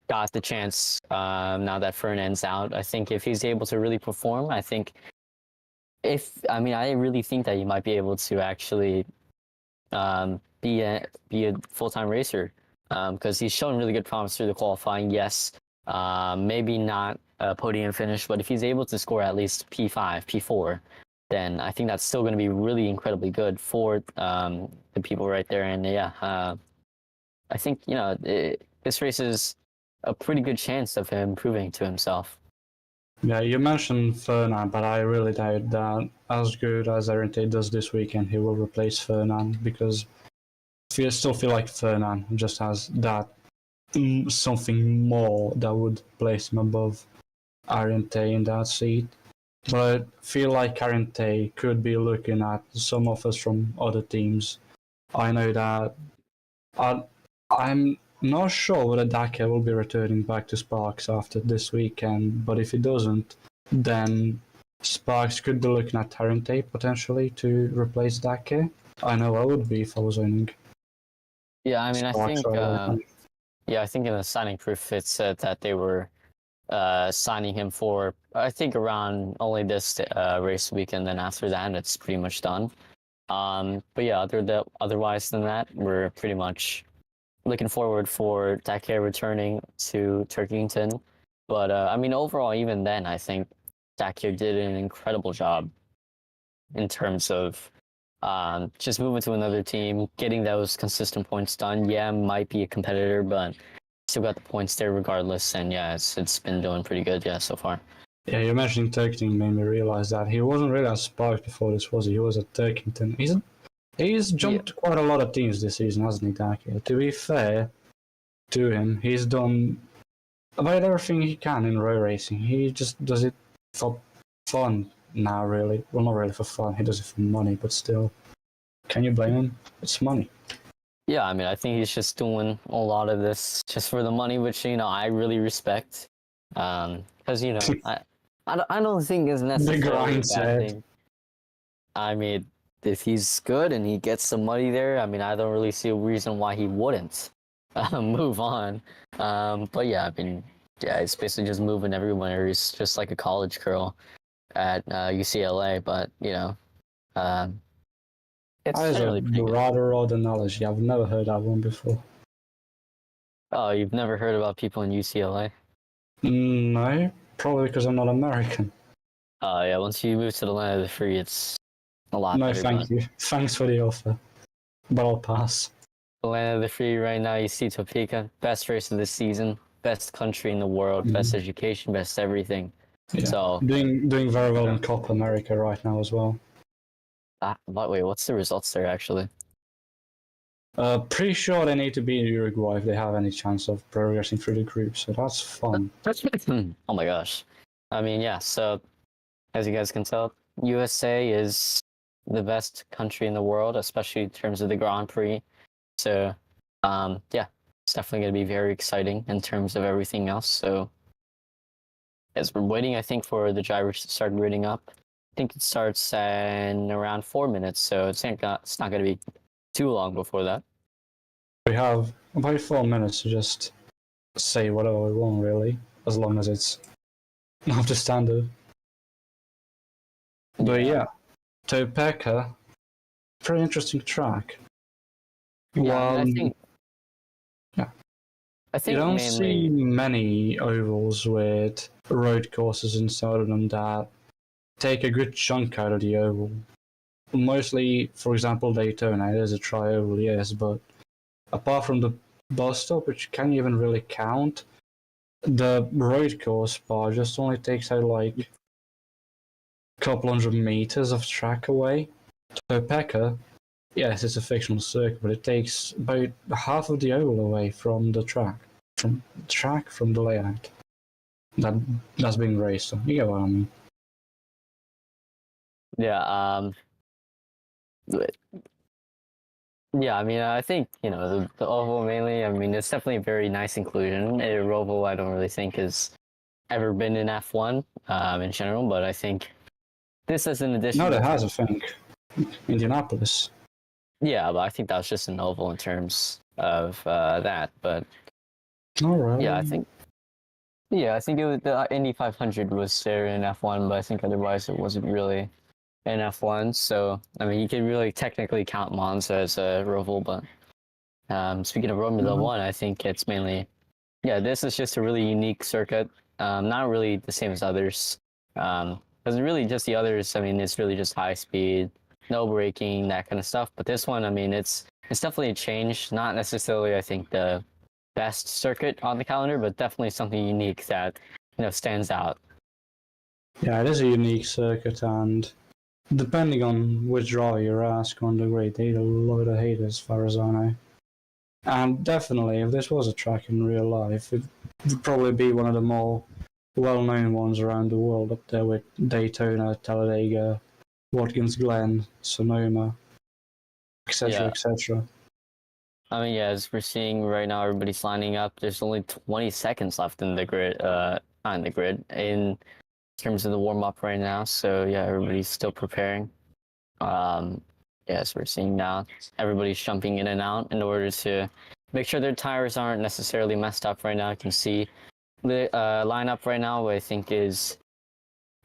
got the chance, now that Fernand's out. I think if he's able to really perform, I think I really think that he might be able to actually be a full-time racer because he's shown really good promise through the qualifying. Yes, maybe not a podium finish, but if he's able to score at least P5, P4, then I think that's still going to be really incredibly good for the people right there. And yeah, I think this race is a pretty good chance of him proving to himself. Yeah, you mentioned Fernand, but I really doubt that as good as Arente does this weekend, he will replace Fernand because I still feel like Fernand just has that something more that would place him above Arente in that seat. But I feel like Arente could be looking at some offers from other teams. I know that I'm not sure whether Dakar will be returning back to Sparks after this weekend, but if he doesn't, then Sparks could be looking at Tarente potentially to replace Dakar. I know I would be if I was owning. Yeah, I mean, Sparks I think in the signing proof it said that they were signing him for, I think, around only this race weekend. Then after that, it's pretty much done. But yeah, otherwise than that, we're pretty much looking forward for Dakar returning to Turkington. But I mean, overall, even then, I think Dakar did an incredible job in terms of just moving to another team, getting those consistent points done. Yeah, might be a competitor, but still got the points there regardless. And yeah, it's been doing pretty good, yeah, so far. Yeah, you mentioning Turkington made me realize that he wasn't really at Sparks before this, was he? He was at Turkington. He's jumped quite a lot of teams this season, hasn't he, Dakar? To be fair to him, he's done about everything he can in road racing. He just does it for fun now, really. Well, not really for fun. He does it for money, but still. Can you blame him? It's money. Yeah, I mean, I think he's just doing a lot of this just for the money, which, I really respect. Because, I don't think it's necessarily a bad thing. I mean, if he's good and he gets some money there, I mean, I don't really see a reason why he wouldn't move on. But yeah, I mean, yeah, it's basically just moving everywhere. He's just like a college girl at UCLA, but it's That is generally pretty a good. rather odd analogy. I've never heard that one before. Oh, you've never heard about people in UCLA? No, probably because I'm not American. Yeah, once you move to the land of the free, it's a lot No, better. thank you. Thanks for the offer, but I'll pass. The land of the free right now, you see Topeka, best race of the season, best country in the world, best education, best everything. Yeah, So, doing very well in Copa America right now as well. but wait, what's the results there actually? Pretty sure they need to beat Uruguay if they have any chance of progressing through the group, so that's fun. Oh my gosh. I mean, yeah, so as you guys can tell, USA is the best country in the world, especially in terms of the Grand Prix. So, yeah, it's definitely going to be very exciting in terms of everything else. So, as we're waiting, I think, for the drivers to start reading up. I think it starts in around 4 minutes, so it's not going to be too long before that. We have about 4 minutes to just say whatever we want, really, as long as it's not the standard. But yeah, Topeka, pretty interesting track. Yeah, I think. Yeah. I think you don't mainly. see many ovals with road courses inside of them that take a good chunk out of the oval. Mostly, for example, Daytona, it is a tri-oval, yes, but apart from the bus stop, which can't even really count, the road course part just only takes out like a couple hundred meters of track away. Topeka, yes, it's a fictional circuit, but it takes about half of the oval away from the track, from the layout that's being raced. So you get what I mean? Yeah, yeah, I mean, I think, the oval mainly, I mean, it's definitely a very nice inclusion. Oval, I don't really think has ever been in F1 in general, but I think this is an addition. No, there has, I think. Indianapolis. Yeah, but I think that was just an oval in terms of that. But All right. yeah, I think it was the Indy 500 was there in F1, but I think otherwise it wasn't really in F1. So I mean, you can really technically count Monza as a roval, but speaking of Romula One, I think it's mainly, this is just a really unique circuit. Not really the same as others. Because really just the others, I mean, it's really just high speed, no braking, that kind of stuff. But this one, I mean, it's definitely a change. Not necessarily, I think, the best circuit on the calendar, but definitely something unique that stands out. Yeah, it is a unique circuit, and depending on which driver you ask on the grid, they get a lot of haters, as far as I know. And definitely, if this was a track in real life, it would probably be one of the more well-known ones around the world, up there with Daytona, Talladega, Watkins Glen, Sonoma, etc., etc. I mean, as we're seeing right now, everybody's lining up. There's only 20 seconds left in the grid, on the grid, in terms of the warm-up right now. So yeah, everybody's still preparing. As we're seeing now, everybody's jumping in and out in order to make sure their tires aren't necessarily messed up right now. You can see the lineup right now, I think, is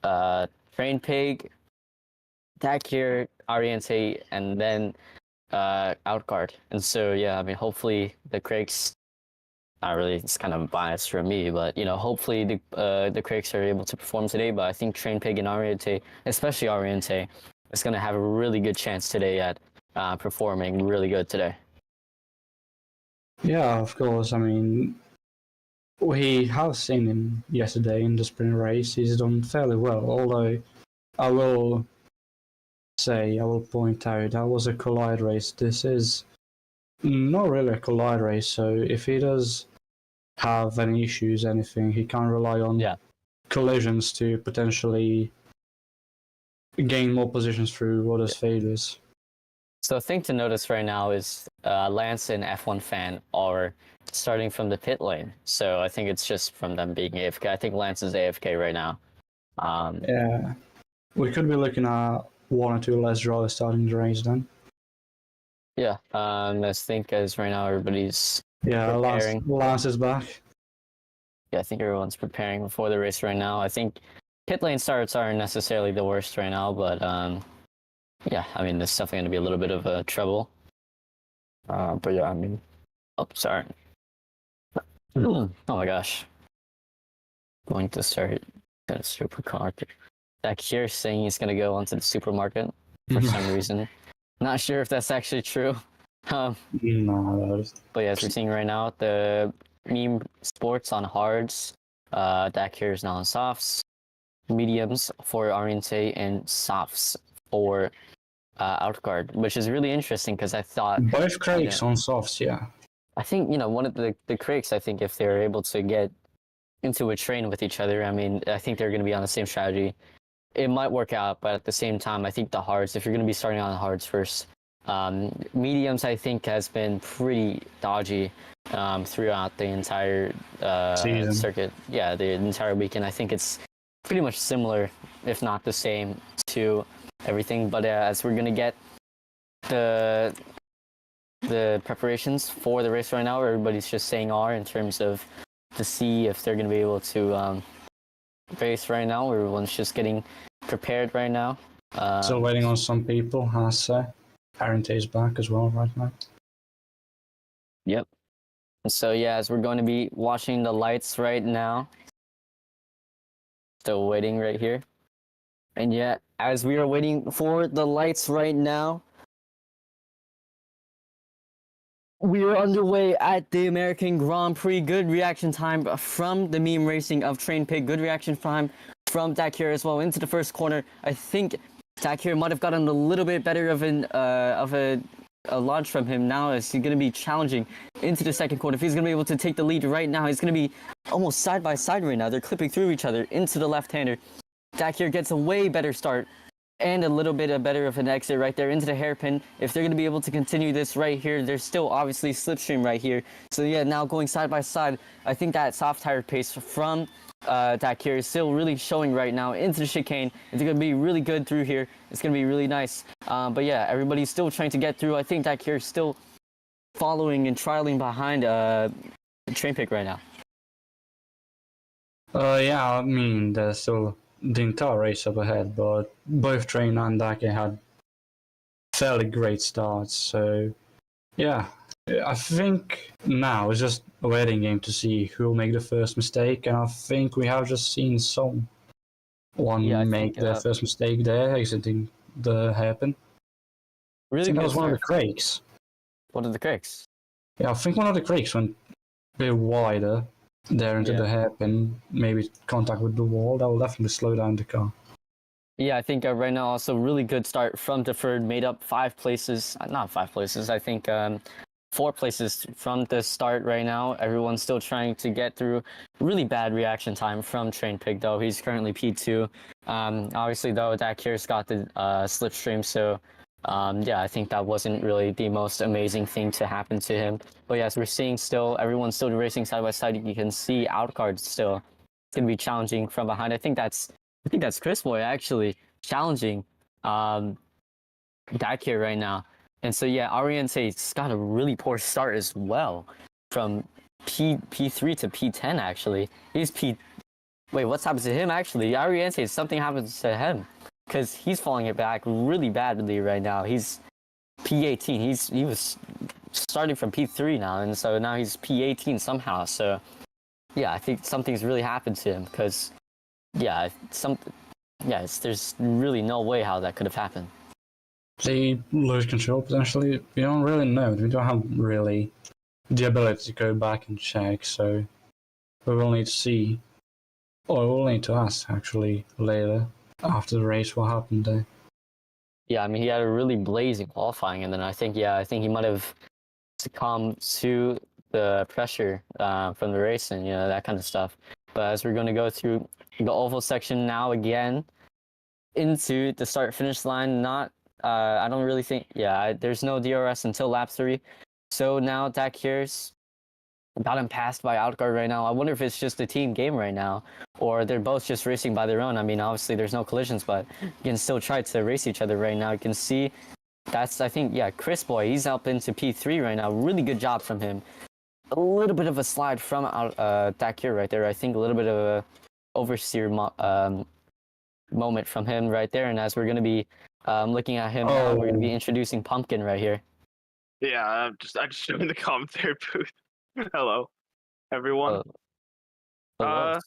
Train Pig, Dakir, Ariente, and then Outguard. And so, yeah, I mean, hopefully the Craigs, not really, it's kind of biased for me, but, hopefully the Craigs are able to perform today. But I think Train Pig and Ariente, especially Ariente, is going to have a really good chance today at performing really good today. Yeah, of course. I mean, we have seen him yesterday in the sprint race. He's done fairly well, although I will point out that was a collide race. This is not really a collide race, so if he does have any issues, anything, he can't rely on collisions to potentially gain more positions through others' failures. So the thing to notice right now is Lance and F1 Fan are starting from the pit lane. So I think it's just from them being AFK. I think Lance is AFK right now. Yeah, we could be looking at one or two less drivers starting the race then. Yeah, I think as right now everybody's preparing. Lance is back. Yeah, I think everyone's preparing before the race right now. I think pit lane starts aren't necessarily the worst right now, but yeah, I mean, there's definitely going to be a little bit of trouble. But yeah, I mean, sorry. Oh my gosh. going to start the supercar. Back here saying he's gonna go onto the supermarket for some reason. Not sure if that's actually true. No, But yeah, as we're seeing right now, the meme sports on hards. Dak here is now on softs, mediums for Oriente, and softs for outguard, which is really interesting because I thought both Craigs on softs, yeah. I think one of the Craigs, I think if they're able to get into a train with each other, I mean, I think they're going to be on the same strategy. It might work out, but at the same time, I think the hards, if you're going to be starting on the hards first, mediums, I think, has been pretty dodgy throughout the entire circuit. Yeah, the entire weekend. I think it's pretty much similar, if not the same, to everything. But as we're going to get the preparations for the race right now, everybody's just saying R in terms of to see if they're going to be able to race right now. Everyone's just getting prepared right now. Still waiting on some people, I say. Parente is back as well right now. Yep. So yeah, as we're going to be watching the lights right now. Still waiting right here. And yeah, as we are waiting for the lights right now, we are underway at the American Grand Prix. Good reaction time from the meme racing of Train Pig. Good reaction time from Dakir as well into the first corner. I think Dakir might have gotten a little bit better of a launch from him. Now is he going to be challenging into the second corner. If he's going to be able to take the lead right now, he's going to be almost side by side right now. They're clipping through each other into the left-hander. Dakir gets a way better start and a little bit better of an exit right there into the hairpin. If they're going to be able to continue this right here, there's still obviously slipstream right here. So yeah, now going side by side, I think that soft tire pace from Dakir is still really showing right now into the chicane. It's going to be really good through here. It's going to be really nice. But yeah, everybody's still trying to get through. I think Dakir is still following and trialing behind Train Pick right now. Yeah, I mean, there's still the entire race up ahead, but both Train and Dakir had fairly great starts. So yeah, I think now it's just a waiting game to see who will make the first mistake, and I think we have just seen someone make their first mistake there, exiting the hairpin. Really that good was one of the start. Craigs. One of the Craigs? Yeah, I think one of the Craigs went a bit wider there into the hairpin, maybe contact with the wall. That will definitely slow down the car. Yeah, I think right now also really good start from Deferred, made up 5 places. Not 5 places, I think 4 places from the start right now. Everyone's still trying to get through. Really bad reaction time from Train Pig though. He's currently P2. Obviously though, Dakir's got the slipstream, so yeah, I think that wasn't really the most amazing thing to happen to him. But yes, we're seeing still, everyone's still racing side by side. You can see outcard still. It's gonna be challenging from behind. I think that's Chris Boy actually challenging Dakir right now. And so yeah, Oriente's got a really poor start as well, from P3 to P10 actually. He's Wait, what's happened to him actually? Oriente, something happens to him, because he's falling it back really badly right now. He's P18. He was starting from P3 now, and so now he's P18 somehow. So yeah, I think something's really happened to him, because yeah, there's really no way how that could have happened. They lose control potentially. We don't really know. We don't have really the ability to go back and check, so we will need to see, or we'll need to ask actually later after the race what happened there. Yeah, I mean, he had a really blazing qualifying, and then I think he might have succumbed to the pressure from the racing, that kind of stuff. But as we're going to go through the oval section now again into the start-finish line, I don't really think, there's no DRS until lap 3. So now Dakir's got him passed by Outguard right now. I wonder if it's just a team game right now, or they're both just racing by their own. I mean, obviously there's no collisions, but you can still try to race each other right now. You can see that's, I think, Chris Boy, he's up into P3 right now. Really good job from him. A little bit of a slide from Dakir right there. I think a little bit of a oversteer moment from him right there. And as we're going to be looking at him now, we're going to be introducing Pumpkin right here. Yeah, I just joined the commentary booth. Hello, everyone. Hello.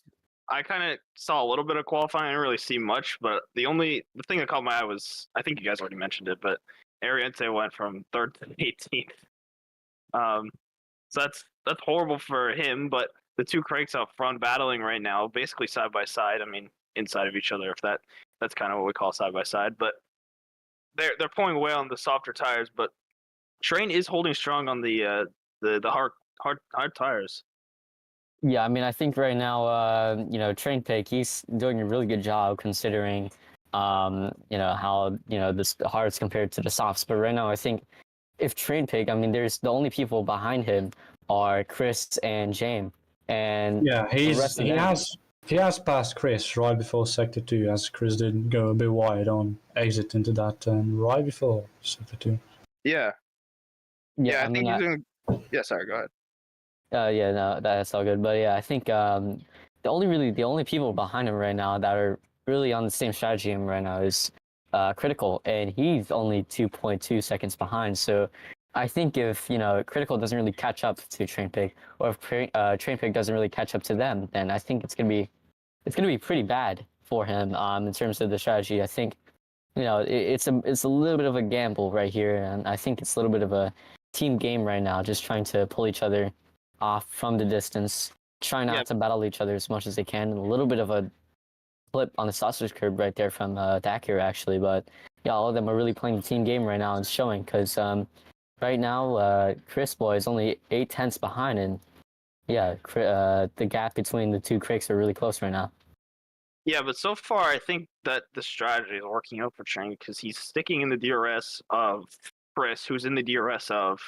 I I kind of saw a little bit of qualifying. I didn't really see much, but the thing that caught my eye was, I think you guys already mentioned it, but Ariente went from 3rd to 18th. So that's horrible for him. But the two cranks up front battling right now, basically side by side. I mean, inside of each other, if that's kind of what we call side by side. But they're pulling away on the softer tires, but Train is holding strong on the hard tires. Yeah, I mean, I think right now, Train Pick, he's doing a really good job considering, how, this hards compared to the softs. But right now, I think if Train Pick, I mean, there's the only people behind him are Chris and James. And yeah, he has passed Chris right before Sector 2, as Chris did go a bit wide on exit into that turn right before Sector 2. Yeah. Yeah, I mean, think he's doing. Yeah, sorry, go ahead. Yeah, no, that's all good. But yeah, I think the only people behind him right now that are really on the same strategy right now is Critical, and he's only 2.2 seconds behind. So I think if Critical doesn't really catch up to Train Pick, or if Train Pick doesn't really catch up to them, then I think it's gonna be pretty bad for him in terms of the strategy. I think it's a little bit of a gamble right here, and I think it's a little bit of a team game right now, just trying to pull each other off from the distance, try not to battle each other as much as they can. A little bit of a flip on the sausage curb right there from Dakir, actually. But yeah, all of them are really playing the team game right now and showing, because right now Chris Boy is only 0.8 behind, and yeah, the gap between the two cricks are really close right now. Yeah, but so far I think that the strategy is working out for Train because he's sticking in the DRS of Chris, who's in the DRS of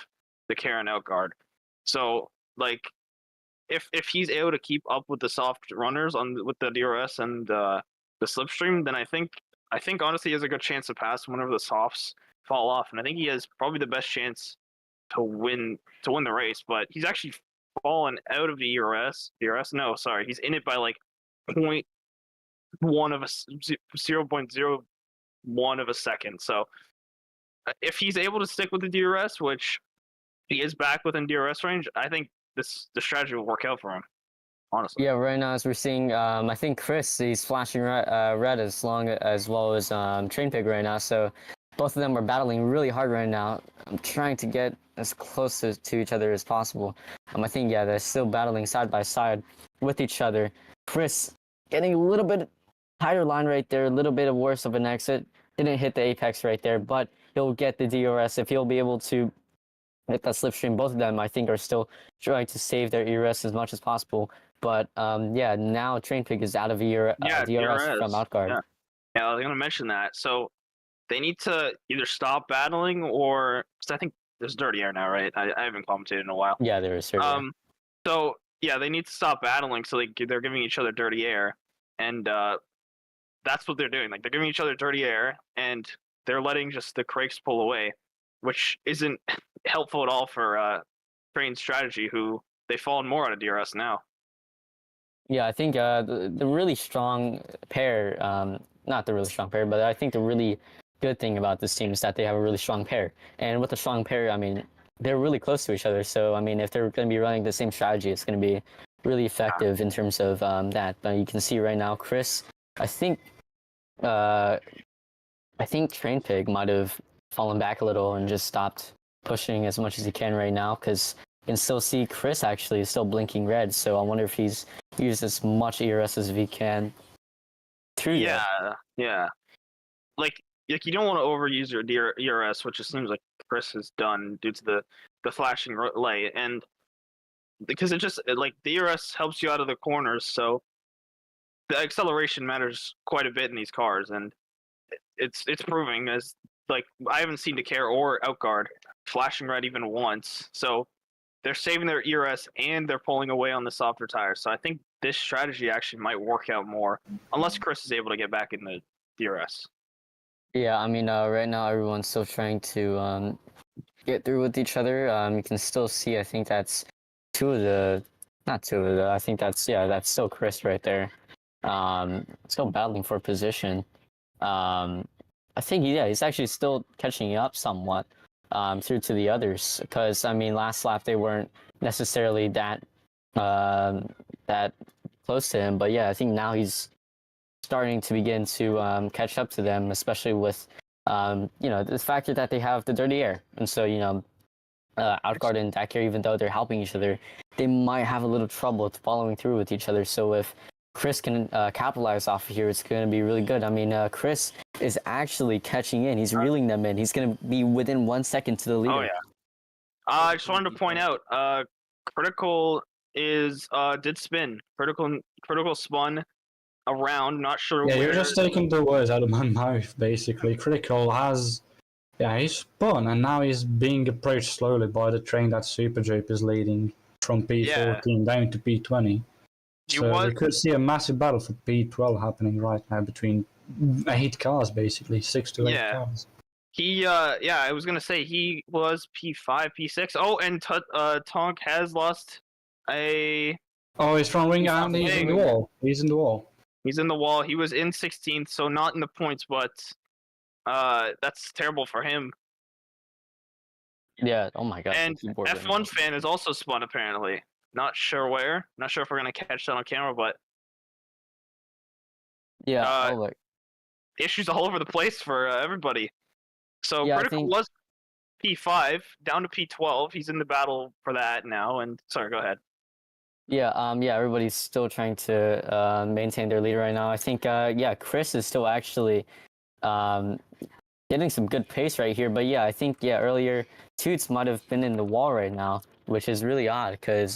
the Karen outguard. So like, if he's able to keep up with the soft runners with the DRS and the slipstream, then I think honestly he has a good chance to pass whenever the softs fall off, and I think he has probably the best chance to win the race. But he's actually fallen out of the ERS. No, sorry, he's in it by like 0.01 of a second. So if he's able to stick with the DRS, which he is back within DRS range, I think the strategy will work out for him, honestly. Yeah, right now as we're seeing, I think Chris, he's flashing red as well as Train Pig right now. So both of them are battling really hard right now. I'm trying to get as close to each other as possible. I think they're still battling side by side with each other. Chris getting a little bit tighter line right there, a little bit of worse of an exit. Didn't hit the apex right there, but he'll get the DRS if he'll be able to hit that slipstream. Both of them, I think, are still trying to save their ERS as much as possible. But now Train Pig is out of DRS from outguard. Yeah, I was gonna mention that. So they need to either stop battling, or because I think there's dirty air now, right? I haven't commentated in a while. Yeah, there is. So yeah, they need to stop battling. So they're giving each other dirty air, and that's what they're doing. Like, they're giving each other dirty air, and they're letting just the crakes pull away, which isn't helpful at all for Train's strategy, who they've fallen more out of DRS now. Yeah, I think the really strong pair, not the really strong pair, but I think the really good thing about this team is that they have a really strong pair. And with a strong pair, I mean, they're really close to each other. So, I mean, if they're going to be running the same strategy, it's going to be really effective in terms of that. But you can see right now, Chris, I think Train Pig might have fallen back a little and just stopped pushing as much as he can right now, because you can still see Chris actually is still blinking red. So I wonder if he's used as much ERS as he can through that. Yeah. Like you don't want to overuse your ERS, which it seems like Chris has done due to the flashing light, and because it just like the ERS helps you out of the corners, so the acceleration matters quite a bit in these cars, and it's proving, as like I haven't seen Decare or Outguard flashing red even once, so they're saving their ERS and they're pulling away on the softer tires. So I think this strategy actually might work out more, unless Chris is able to get back in the DRS. Yeah, I mean, right now everyone's still trying to get through with each other. You can still see, I think that's I think that's still Chris right there. Still battling for position. I think, he's actually still catching up somewhat through to the others, because, I mean, last lap they weren't necessarily that close to him. But yeah, I think now he's starting to begin to catch up to them, especially with the factor that they have the dirty air, and so Outguard and Dakir, even though they're helping each other, they might have a little trouble following through with each other. So if Chris can capitalize off of here, it's going to be really good. I mean, Chris is actually catching in. He's reeling them in. He's going to be within 1 second to the leader. Oh yeah. I just wanted to point out, Critical did spin. Critical spun around. Not sure. Yeah, where. you're just taking the words out of my mouth, basically. Critical has... Yeah, he's spun, and now he's being approached slowly by the train that Super Jape is leading from P14 down to P20. So we could see a massive battle for P12 happening right now between 8 cars, basically, 6 to 8 cars. I was gonna say he was P5, P6. Oh, and Tonk has lost a... Oh, he's from wing and he's in the wall. He's in the wall. He's in the wall. He was in 16th, so not in the points, but that's terrible for him. Yeah, oh my god. And F1 fan is also spun, apparently. Not sure where. Not sure if we're going to catch that on camera, but... Yeah, issues all over the place for everybody. So Critical was P5, down to P12. He's in the battle for that now, and... Sorry, go ahead. Yeah, everybody's still trying to maintain their lead right now. I think, Chris is still actually getting some good pace right here. But yeah, I think, earlier, Toots might have been in the wall right now, which is really odd because,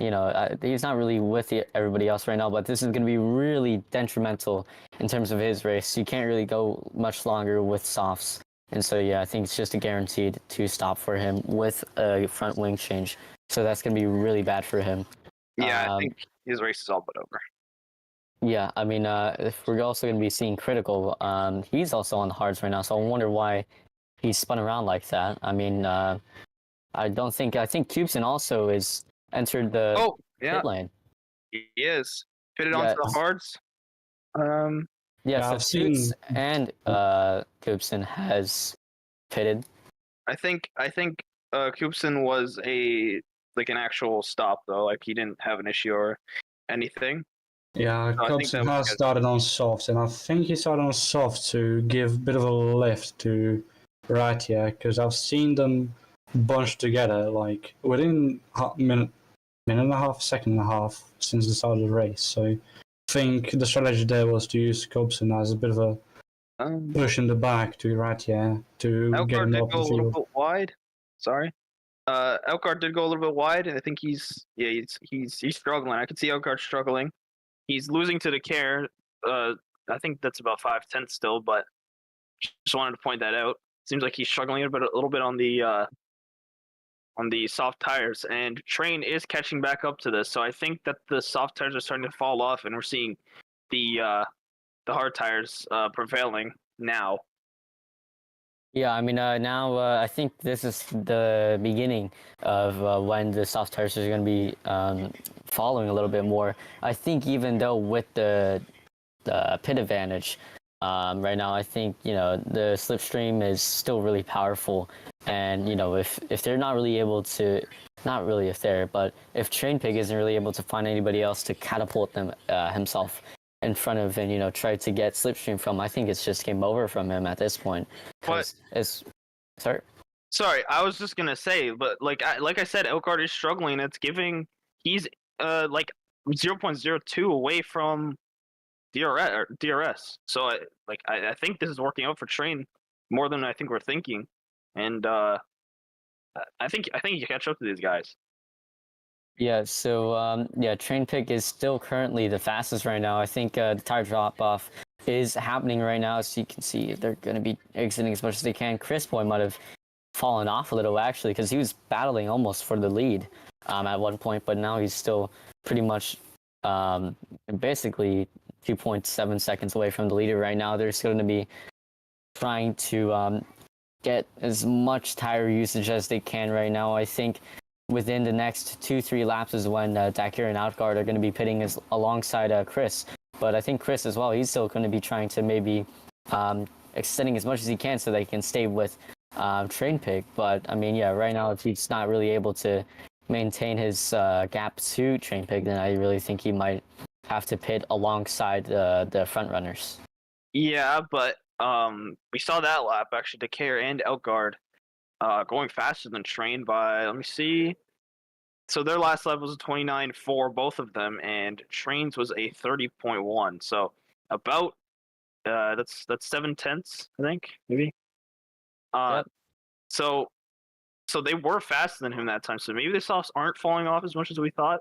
he's not really with everybody else right now. But this is going to be really detrimental in terms of his race. You can't really go much longer with softs. And so, I think it's just a guaranteed 2-stop for him with a front wing change. So that's going to be really bad for him. Yeah, I think his race is all but over. Yeah, I mean, if we're also going to be seeing Critical, he's also on the hards right now, so I wonder why he spun around like that. I mean, I think Cubeson also is entered the pit lane. He is. Pitted onto the hards. So Toots and Cubeson has pitted. I think Cubeson was an actual stop though, like he didn't have an issue or anything. Yeah, Cubeson has started on soft, and I think he started on soft to give a bit of a lift to Ratia, because I've seen them bunched together like within minute and a half, second and a half since the start of the race. So I think the strategy there was to use Cubeson as a bit of a push in the back to Ratia to get him off the field. A little bit wide. Sorry. Elkart did go a little bit wide, and I think he's struggling. I can see Elkart struggling. He's losing to the care. I think that's about 5/10 still, but just wanted to point that out. Seems like he's struggling a little bit on the soft tires, and Train is catching back up to this. So I think that the soft tires are starting to fall off, and we're seeing the hard tires prevailing now. Yeah, I mean, now I think this is the beginning of when the soft tires are going to be following a little bit more. I think even though with the pit advantage right now, I think, the slipstream is still really powerful. And, if they're not really able to, not really if they're, but if Trainpig isn't really able to find anybody else to catapult them himself in front of and try to get slipstream from, I think it's just game over from him at this point. Sorry, I was just gonna say, but like I said, Elkart is struggling. He's 0.02 away from DRS. So I think this is working out for Train more than I think we're thinking, and I think you catch up to these guys. Yeah, so Train Pick is still currently the fastest right now. I think the tire drop off is happening right now, so you can see they're going to be exiting as much as they can. Chris Boy might have fallen off a little actually, because he was battling almost for the lead at one point, but now he's still pretty much basically 2.7 seconds away from the leader right now. They're still going to be trying to get as much tire usage as they can right now. I think within the next 2-3 laps is when Dakir and Outguard are going to be pitting alongside Chris. But I think Chris as well, he's still going to be trying to maybe extending as much as he can so they can stay with Train Pig. But I mean, right now he's not really able to, maintain his gap to Train Pig, then I really think he might have to pit alongside the front runners. Yeah, but we saw that lap actually. Decare and Outguard going faster than Train by, let me see. So their last lap was a 29.4, both of them, and Train's was a 30.1. So about that's 7/10, I think, maybe. Yep. So they were faster than him that time. So maybe the softs aren't falling off as much as we thought.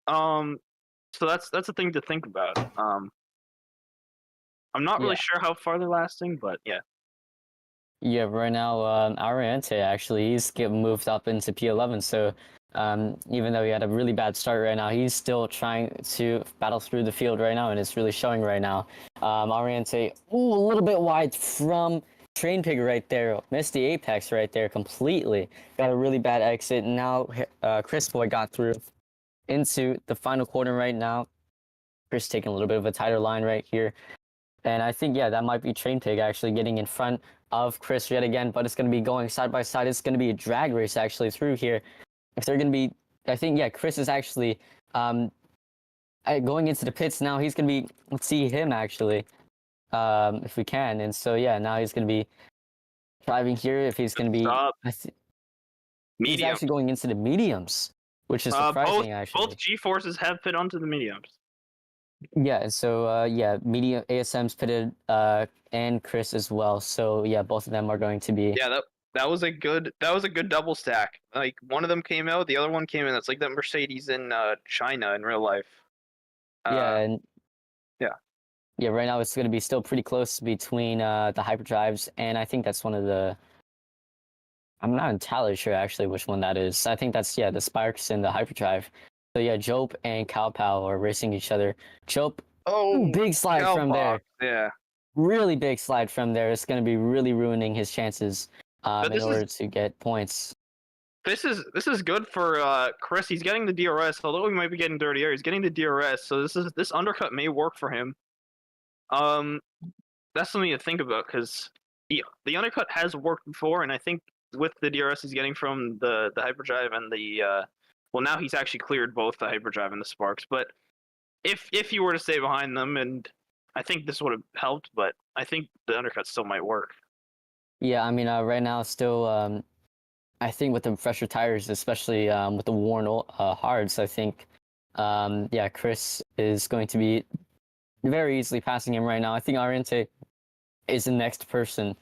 So that's a thing to think about. I'm not really sure how far they're lasting, but yeah. Yeah, right now, Ariente actually, he's getting moved up into P11, so even though he had a really bad start right now, he's still trying to battle through the field right now, and it's really showing right now. Ariente, a little bit wide from Train Pig right there, missed the apex right there completely. Got a really bad exit. Now Chris Boy got through into the final corner right now. Chris taking a little bit of a tighter line right here. And I think, that might be Train Pig actually getting in front of Chris yet again, but it's going to be going side by side. It's going to be a drag race actually through here. If they're going to be, I think, Chris is actually going into the pits now. He's going to be, let's see him actually, if we can. And so, now he's going to be driving here. If he's going to be, he's actually going into the mediums, which is surprising actually. Both G-Forces have pit onto the mediums. Yeah, and so medium ASM's pitted and Chris as well. So both of them are going to be. Yeah, that was a good double stack. Like one of them came out, the other one came in. That's like that Mercedes in China in real life. Yeah. Right now it's going to be still pretty close between the hyperdrives, and I think that's one of the. I'm not entirely sure actually which one that is. I think that's the Sparks and the hyperdrive. So Jope and Cowpow are racing each other. Jope, big slide from there. Yeah. Really big slide from there. It's going to be really ruining his chances in order to get points. This is good for Chris. He's getting the DRS, although he might be getting dirty air. He's getting the DRS, so this undercut may work for him. That's something to think about because the undercut has worked before, and I think with the DRS he's getting from the hyperdrive and the well, now he's actually cleared both the hyperdrive and the Sparks. But if he were to stay behind them, and I think this would have helped, but I think the undercut still might work. Yeah, I mean, right now still, I think with the fresher tires, especially with the worn hards, I think, Chris is going to be very easily passing him right now. I think Ariente is the next person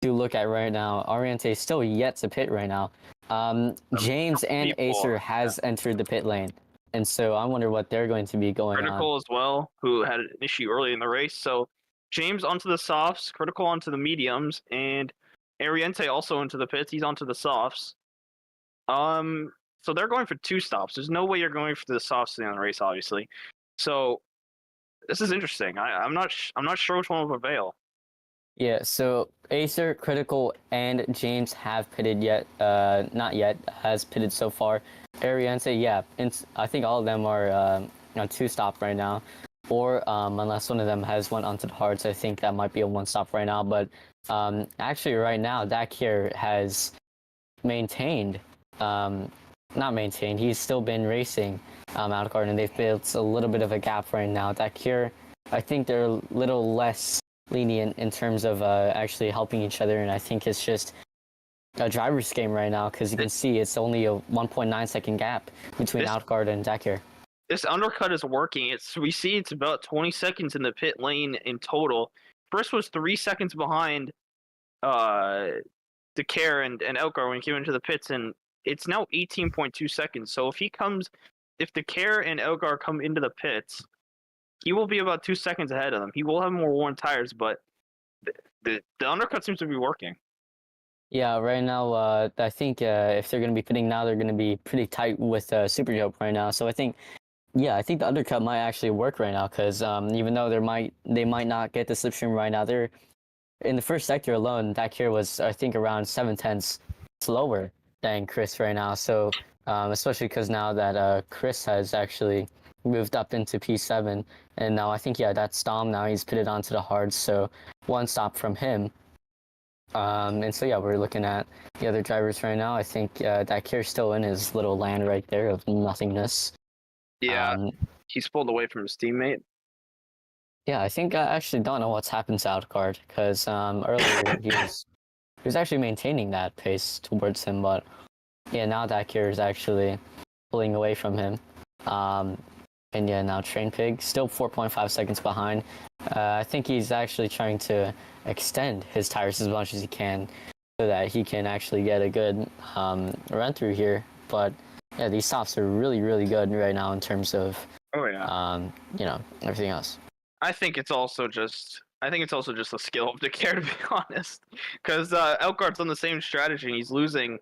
to look at right now. Ariente is still yet to pit right now. James and Acer has entered the pit lane, and so I wonder what they're going to be going Critical on. as well, who had an issue early in the race. So James onto the softs, Critical onto the mediums, and Ariente also into the pits. He's onto the softs. So they're going for 2 stops. There's no way you're going for the softs in the race, obviously. So this is interesting. I'm not sure which one will prevail. Yeah, so Acer, Critical, and James have pitted yet. Not yet, has pitted so far. Ariente, I think all of them are on 2-stop right now. Or unless one of them has went onto the hards, I think that might be a 1-stop right now. But actually right now, Dakir has maintained, not maintained, he's still been racing out of card, and they've built a little bit of a gap right now. Dakir, I think they're a little less lenient in terms of actually helping each other, and I think it's just a driver's game right now because you can see it's only a 1.9 second gap between Outguard and Dakir. This undercut is working. We see it's about 20 seconds in the pit lane in total. First was 3 seconds behind Dakar and Outguard when he came into the pits, and it's now 18.2 seconds. So if Dakar and Outguard come into the pits, he will be about 2 seconds ahead of them. He will have more worn tires, but the undercut seems to be working. Yeah, right now, I think if they're going to be pitting now, they're going to be pretty tight with Super Joke right now. So I think the undercut might actually work right now because even though they might not get the slipstream right now, they're in the first sector alone. Dakir was, I think, around 7/10 slower than Chris right now. So especially because now that Chris has actually moved up into P7, and now I think that's Dom. Now he's pitted onto the hards, so 1 stop from him. And so yeah, we're looking at the other drivers right now. I think Dakir's still in his little land right there of nothingness. Yeah, he's pulled away from his teammate. Yeah, I think I actually don't know what's happened to Outcard because earlier he was actually maintaining that pace towards him, but yeah, now Dakir is actually pulling away from him. And yeah, now Train Pig still 4.5 seconds behind. I think he's actually trying to extend his tires as much as he can so that he can actually get a good run through here. But yeah, these softs are really, really good right now in terms of everything else. I think it's also just a skill of the care, to be honest, because Elkhart's on the same strategy and he's losing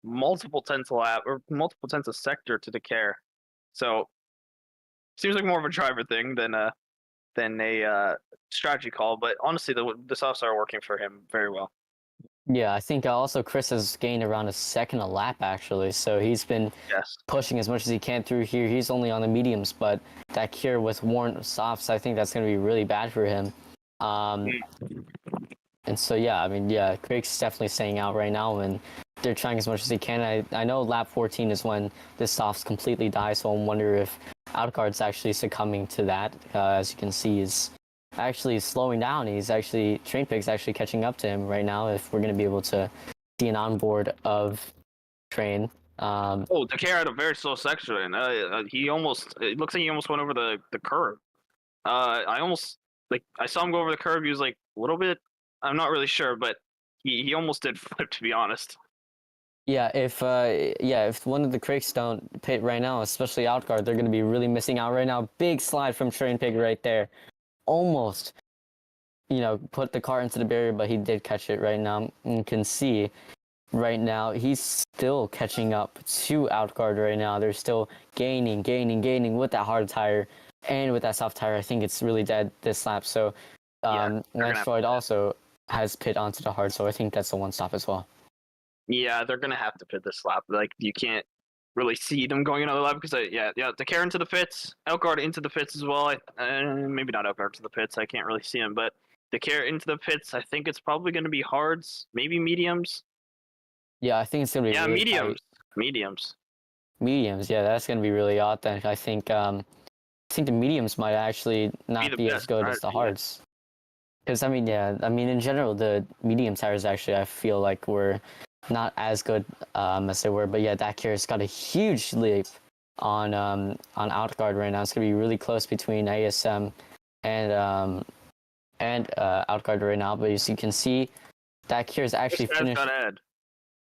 multiple tenths a sector to the care. So seems like more of a driver thing than a strategy call. But honestly, the softs are working for him very well. Yeah, I think also Chris has gained around a second a lap actually, so he's been pushing as much as he can through here. He's only on the mediums, but that cure with worn softs, I think that's going to be really bad for him. And so yeah, I mean Craig's definitely staying out right now, and they're trying as much as they can. I know lap 14 is when the softs completely die, so I wonder if Outguard's actually succumbing to that. As you can see, is actually slowing down. Train Pig's actually catching up to him right now. If we're going to be able to see an onboard of Train. The care had a very slow section. It looks like he almost went over the curb. I saw him go over the curb. He was like a little bit. I'm not really sure, but he almost did flip, to be honest. Yeah, if one of the Craigs don't pit right now, especially Outguard, they're going to be really missing out right now. Big slide from Train Pig right there. Almost, put the car into the barrier, but he did catch it right now. You can see right now he's still catching up to Outguard right now. They're still gaining with that hard tire and with that soft tire. I think it's really dead this lap. So Nextroid also has pit onto the hard, so I think that's the one stop as well. Yeah, they're gonna have to pit this lap. Like, you can't really see them going another lap because the care into the pits, Elkguard into the pits as well. Maybe not Elkguard to the pits. I can't really see him, but the care into the pits. I think it's probably going to be hards, maybe mediums. Yeah, I think it's gonna be really mediums. Tight. Mediums. Yeah, that's gonna be really odd. Then I think the mediums might actually not be as good as the hards. Because in general, the medium tires actually I feel like were not as good as they were, but yeah, that Dakir's got a huge leap on Outguard right now. It's gonna be really close between ASM and Outguard right now. But as you can see, Dakir's actually finished.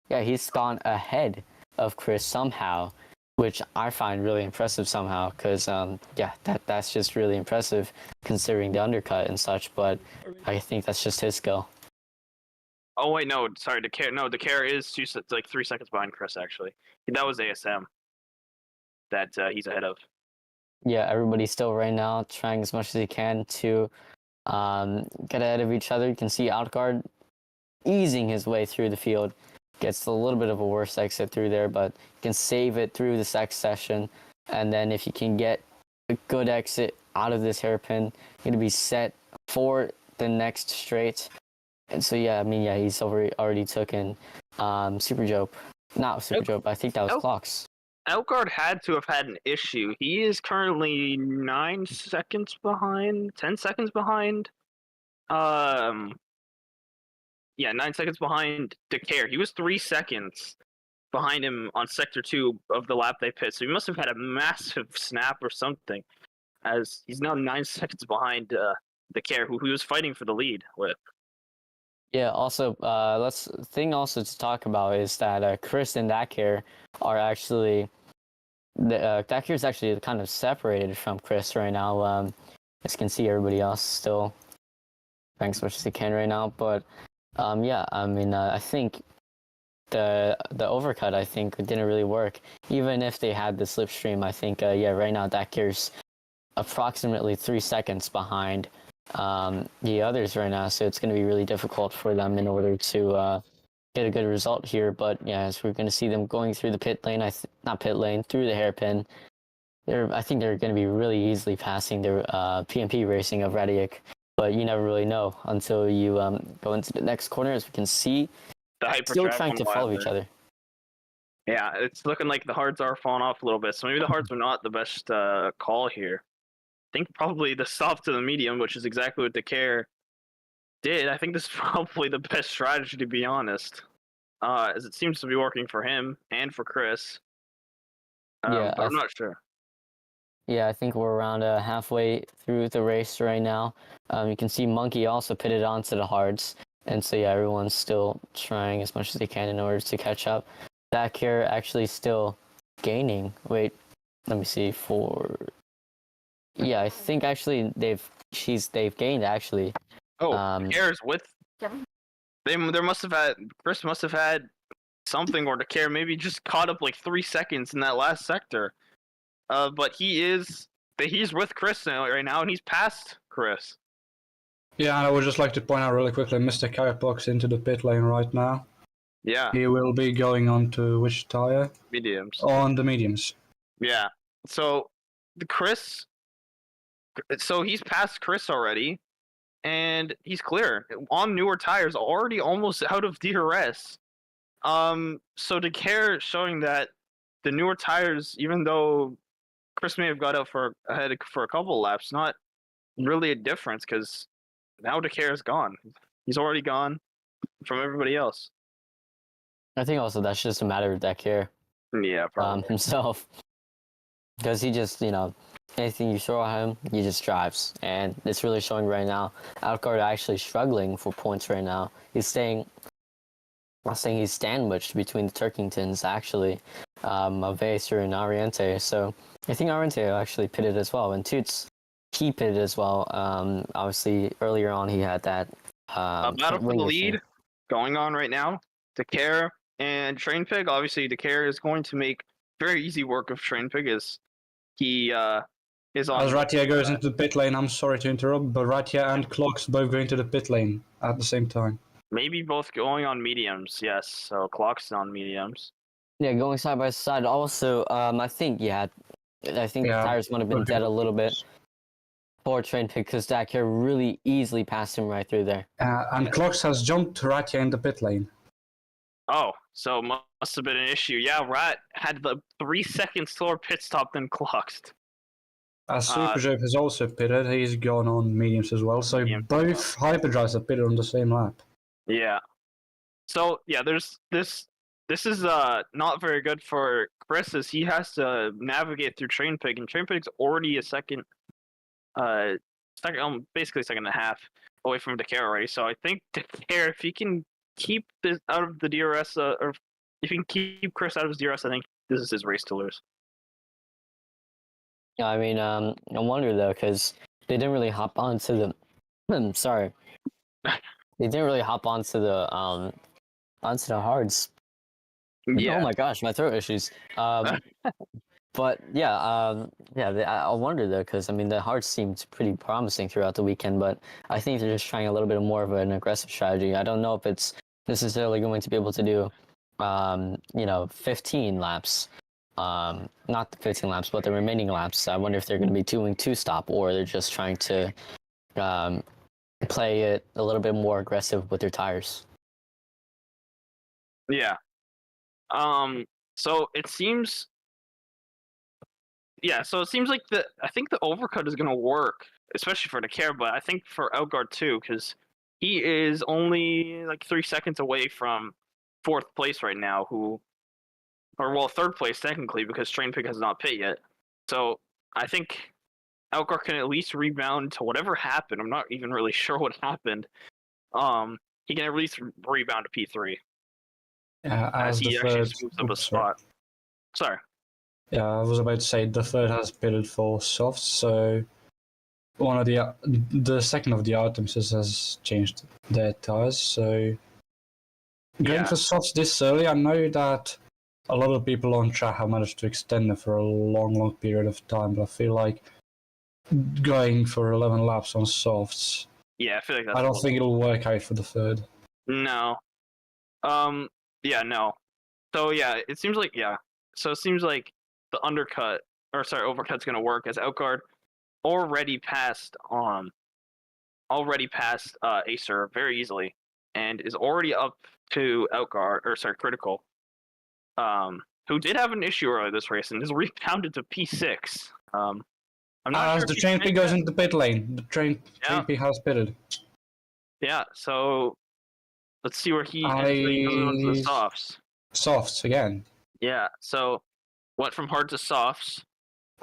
Yeah, he's gone ahead of Chris somehow, which I find really impressive somehow. Because that's just really impressive considering the undercut and such. But I think that's just his skill. Oh wait, no, sorry. The care is 3 seconds behind Chris. Actually, that was ASM that he's ahead of. Yeah, everybody's still right now trying as much as they can to get ahead of each other. You can see Outguard easing his way through the field. Gets a little bit of a worse exit through there, but you can save it through this next session. And then if you can get a good exit out of this hairpin, you're going to be set for the next straight. And so, he's already taken Super Jope. Not Super Jope, I think that was Clocks. Elkguard had to have had an issue. He is currently 9 seconds behind, 10 seconds behind. 9 seconds behind Decare. He was 3 seconds behind him on Sector 2 of the lap they pit. So he must have had a massive snap or something, as he's now 9 seconds behind Decare, who he was fighting for the lead with. Yeah, also, thing also to talk about is that Chris and Dakir are actually... Dakir is actually kind of separated from Chris right now. As you can see, everybody else still trying as much as they can right now. But, I think the overcut, I think, didn't really work. Even if they had the slipstream, I think, right now Dakir's approximately 3 seconds behind the others right now, so it's going to be really difficult for them in order to get a good result here. But as we're going to see them going through the pit lane, through the hairpin, I think they're going to be really easily passing their PMP racing of Radic. but you never really know until you go into the next corner. As we can see, The hyper still trap trying to went follow wild each there. other. Yeah, it's looking like the hards are falling off a little bit. So maybe the hards were not the best call here. I think probably the soft to the medium, which is exactly what the care did. I think this is probably the best strategy, to be honest, as it seems to be working for him and for Chris. Yeah, But I'm not sure. Yeah, I think we're around halfway through the race right now. You can see Monkey also pitted onto the hards, and so yeah, everyone's still trying as much as they can in order to catch up. Back here actually still gaining. Wait, let me see. Yeah, I think actually they've gained actually. Oh, cares with. There must have had Chris must have had something, or the care maybe just caught up like 3 seconds in that last sector. But he's with Chris right now, and he's past Chris. Yeah, and I would just like to point out really quickly, Mr. Carrotbox into the pit lane right now. Yeah, He will be going on to which tire? mediums. On the mediums. Yeah. So he's past Chris already, and he's clear on newer tires, already almost out of DRS. So the care showing that the newer tires, even though Chris may have got out ahead for a couple of laps, not really a difference, because now Decare is gone. He's already gone from everybody else. I think also that's just a matter of Dakir Yeah, probably. himself, because he just anything you throw at him, he just drives, and it's really showing right now. Outguard actually struggling for points right now. He's staying. I'm saying he's sandwiched between the Turkingtons actually, Vaser and Oriente. So I think Oriente actually pitted as well, and Toots he pitted as well. Obviously earlier on he had that battle for the lead going on right now. Decare and Train Pig. Obviously, Decare is going to make very easy work of Train Pig as he is on. As Ratia goes into the pit lane, I'm sorry to interrupt, but Ratia and Clocks both going to the pit lane at the same time. Maybe both going on mediums, yes. So Clock's on mediums. Yeah, going side by side. Also, I think the tires might have been dead a little bit for Train Pig, because Dakar really easily passed him right through there. And Clocks has jumped Ratia in the pit lane. Oh, so must have been an issue. Yeah, Rat had the 3 second slower pit stop than Clocks. Superjope has also pitted. He's gone on mediums as well. So both hyperdrives have pitted on the same lap. Yeah. So yeah, there's this. This is not very good for Chris, as he has to navigate through Train Pig, and Train Pig's already a second, basically a second and a half away from Decare already. So I think Decare, if he can keep this out of the DRS, or if he can keep Chris out of his DRS, I think this is his race to lose. Yeah, I mean, I wonder though, because they didn't really hop onto the. Sorry, they didn't really hop onto the hards. Yeah. Oh my gosh, my throat issues. But yeah, I wonder though, because I mean the hards seemed pretty promising throughout the weekend, but I think they're just trying a little bit more of an aggressive strategy. I don't know if it's necessarily going to be able to do, 15 laps. Not the 15 laps, but the remaining laps. I wonder if they're going to be doing 2-stop, or they're just trying to play it a little bit more aggressive with their tires. Yeah. So it seems. Yeah, so it seems like I think the overcut is going to work, especially for Decare, but I think for Outguard too, because he is only like 3 seconds away from 4th place right now, third place technically, because Train Pig has not pit yet. So I think Outguard can at least rebound to whatever happened. I'm not even really sure what happened. He can at least rebound to P3. Yeah, as he actually moves up a spot. Sorry. Yeah, I was about to say the third has pitted for softs, so one of the second of the items has changed their tires. So going for softs this early, I know that a lot of people on track have managed to extend them for a long period of time, but I feel like going for 11 laps on softs. Yeah, I feel like I don't think it'll work out for the third. No. Yeah, no. So yeah, it seems like the overcut's gonna work, as Outguard already passed on already passed Acer very easily, and is already up to Critical, who did have an issue earlier this race and has rebounded to P6. I'm not As sure the if train he's P goes into the pit lane, the train Yeah. P has pitted. Yeah, so let's see where he ends he goes on to the softs. Softs again. Yeah, so went from hard to softs.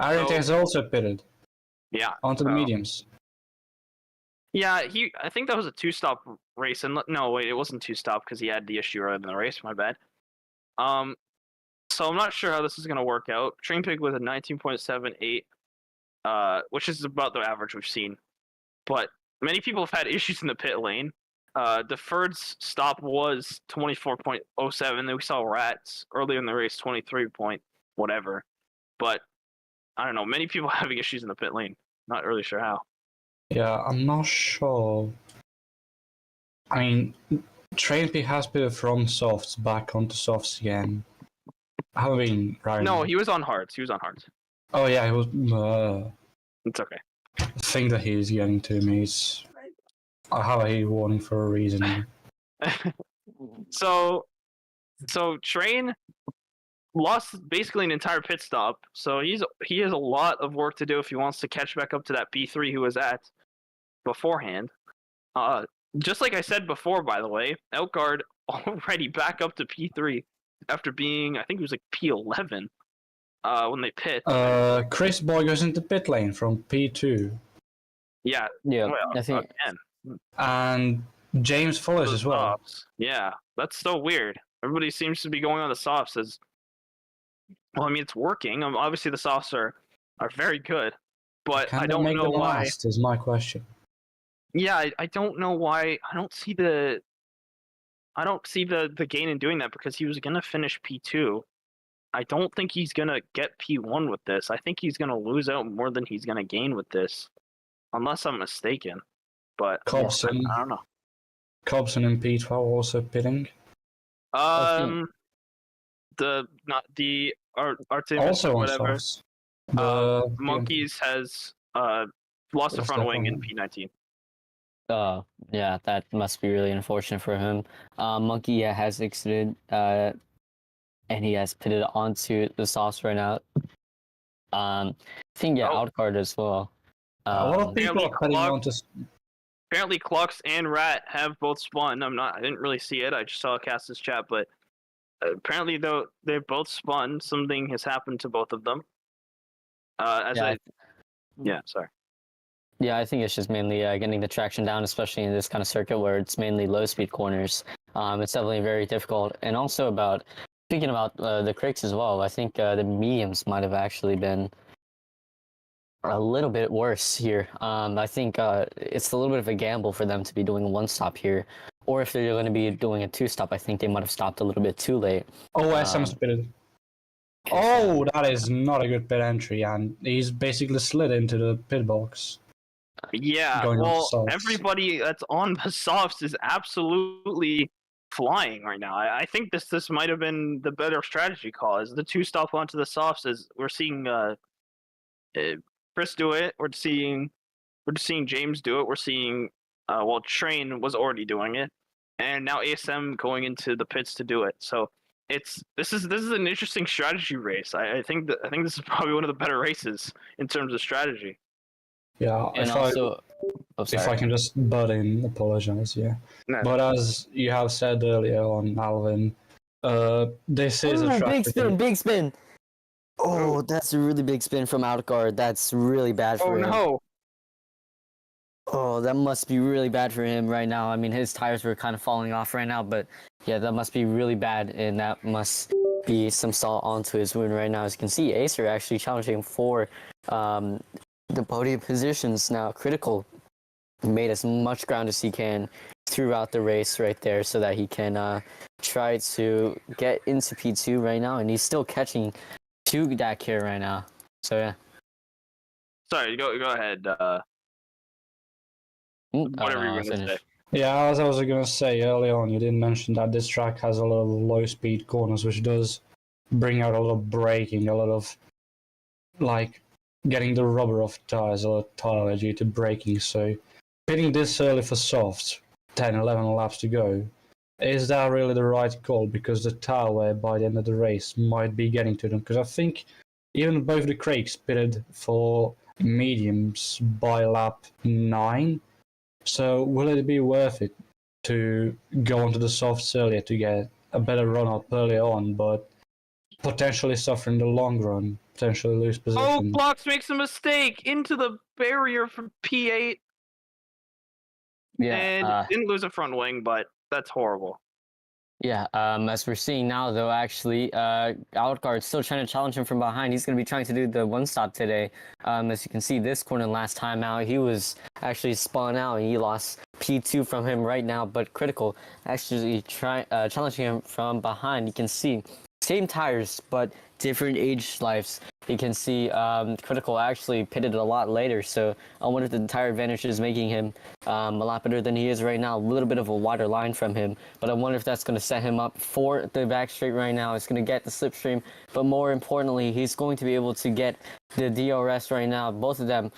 Ariat So- has also pitted Yeah. onto the so- mediums. Yeah, I think that was a 2-stop race, and no, wait, it wasn't 2-stop because he had the issue earlier in the race. My bad. So I'm not sure how this is gonna work out. Train Pig with a 19.78, which is about the average we've seen, but many people have had issues in the pit lane. Deferred stop was 24.07. Then we saw Rats earlier in the race 23 point whatever, but I don't know. Many people having issues in the pit lane. Not really sure how. Yeah, I'm not sure. I mean, Train P has pitted from softs back onto softs again. I haven't been right. No, he was on hards. He was on hards. Oh yeah, he was. It's okay. The thing that he's getting to me is. I have a heat warning for a reason. So Train lost basically an entire pit stop. So he has a lot of work to do if he wants to catch back up to that P3 he was at beforehand. Just like I said before, by the way, Outguard already back up to P3 after being, I think it was like P11 when they pit. Chris Boy goes into pit lane from P2, Yeah, Yeah, well, I think again, and James follows those as well. softs. Yeah, that's so weird. Everybody seems to be going on the softs as well. I mean, it's working. Obviously, the softs are very good, but Can I they don't make know them why. last? Is my question. Yeah, I don't know why. I don't see the gain in doing that because he was gonna finish P2. I don't think he's gonna get P1 with this. I think he's gonna lose out more than he's gonna gain with this, unless I'm mistaken. But Cobson, I don't know. Cobson and P12 also pitting. The not the Artemis Also or on whatever. softs. The Monkeys has lost the front wing in P19. yeah, that must be really unfortunate for him. Monkey has exited, and he has pitted onto the softs right now. I think Outcard as well. a lot of people are pitting onto. Apparently, Clux and Rat have both spun. I didn't really see it. I just saw Cass's chat, but apparently, though, they've both spun. Something has happened to both of them. Sorry. Yeah, I think it's just mainly getting the traction down, especially in this kind of circuit where it's mainly low-speed corners. It's definitely very difficult. And also speaking about the cricks as well, I think the mediums might have actually been a little bit worse here. I think it's a little bit of a gamble for them to be doing a one-stop here. Or if they're going to be doing a two-stop, I think they might have stopped a little bit too late. Oh, SM's pitted. Oh, that is not a good pit entry, and he's basically slid into the pit box. Yeah, Going on well, softs. everybody that's on the softs is absolutely flying right now. I think this might have been the better strategy call. Is the 2-stop onto the softs? Is we're seeing Chris do it. We're seeing James do it. We're seeing Train was already doing it, and now ASM going into the pits to do it. So this is an interesting strategy race. I think this is probably one of the better races in terms of strategy. Yeah, And if I can just butt in, apologize, yeah. No. But as you have said earlier on, Alvin, this is a track big spin. Oh, that's a really big spin from Outguard. That's really bad for him. No. Oh, that must be really bad for him right now. I mean, his tires were kind of falling off right now, but yeah, that must be really bad, and that must be some salt onto his wound right now. As you can see, Acer actually challenging for the podium positions now. Critical made as much ground as he can throughout the race right there so that he can try to get into P2 right now, and he's still catching Dak here right now. So yeah. Sorry, go ahead. Whatever you were going to say. Yeah, as I was going to say earlier on, you did mention that this track has a lot of low-speed corners, which does bring out a lot of braking, a lot of, like, getting the rubber off tires, a lot of tire due to braking, so pitting this early for softs, 10, 11 laps to go, is that really the right call? Because the tower by the end of the race might be getting to them. Because I think even both the Craigs pitted for mediums by lap 9. So will it be worth it to go onto the softs earlier to get a better run up early on, but potentially suffer in the long run, potentially lose Oh, position? Clocks makes a mistake into the barrier from P8 Yeah. and didn't lose a front wing, but that's horrible. Yeah, as we're seeing now, though, actually, Outguard's still trying to challenge him from behind. He's going to be trying to do the one-stop today. As you can see, this corner last time out, he was actually spun out, and he lost P2 from him right now, but Critical actually challenging him from behind. You can see same tires, but different age lives. You can see Critical actually pitted a lot later, so I wonder if the tire advantage is making him a lot better than he is right now. A little bit of a wider line from him, but I wonder if that's going to set him up for the back straight right now. It's going to get the slipstream, but more importantly, he's going to be able to get the DRS right now. Both of them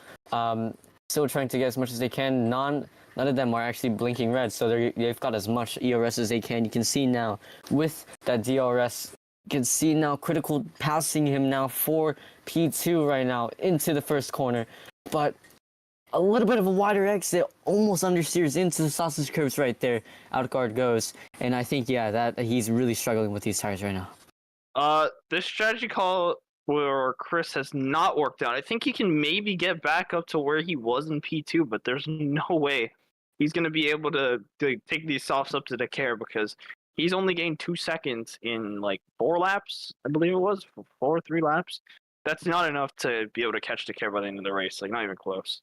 still trying to get as much as they can. None of them are actually blinking red, so they've got as much ERS as they can. You can see now with that DRS, you can see now Critical passing him now for P2 right now into the first corner, but a little bit of a wider exit, almost understeers into the sausage curves right there. Outguard goes, and I think, yeah, that he's really struggling with these tires right now. This strategy call where Chris has not worked out. I think he can maybe get back up to where he was in P2, but there's no way he's going to be able to take these softs up to the care, because he's only gained 2 seconds in like 4 laps, I believe it was, 3 laps. That's not enough to be able to catch the care by the end of the race, like not even close.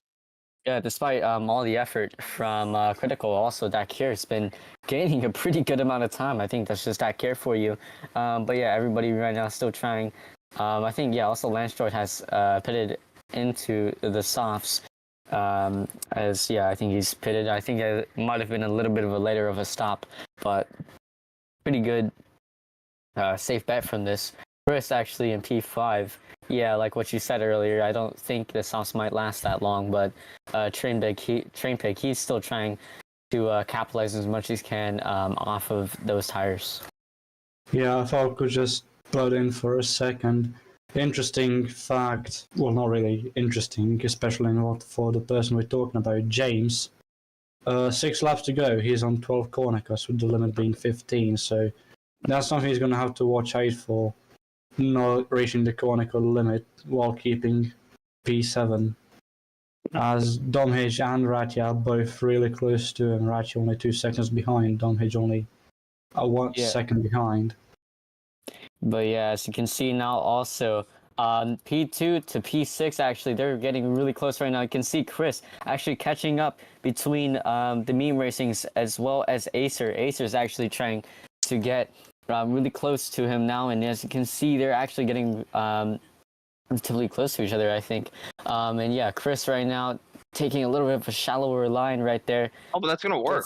Yeah, despite all the effort from Critical, also that care has been gaining a pretty good amount of time. I think that's just that care for you. But yeah, everybody right now is still trying. I think, yeah, also Landstroid has pitted into the softs. As, yeah, I think he's pitted. I think it might have been a little bit of a later of a stop, but pretty good safe bet from this. Chris actually in P5. Yeah, like what you said earlier, I don't think the softs might last that long, but Train Pig, he's still trying to capitalize as much as he can off of those tires. Yeah, if I could just butt in for a second. Interesting fact, well, not really interesting, especially not for the person we're talking about, James. 6 laps to go, he's on 12 corner cuts with the limit being 15, so that's something he's going to have to watch out for. Not reaching the corner cut limit while keeping P7. As Domhage and Ratya are both really close to him. Ratya only 2 seconds behind, Domhage only 1 second behind. But yeah, as you can see now also, P2 to P6, actually, they're getting really close right now. You can see Chris actually catching up between the meme racings as well as Acer. Acer's actually trying to get really close to him now, and as you can see, they're actually getting relatively close to each other, I think. And yeah, Chris right now taking a little bit of a shallower line right there. Oh, but that's gonna work.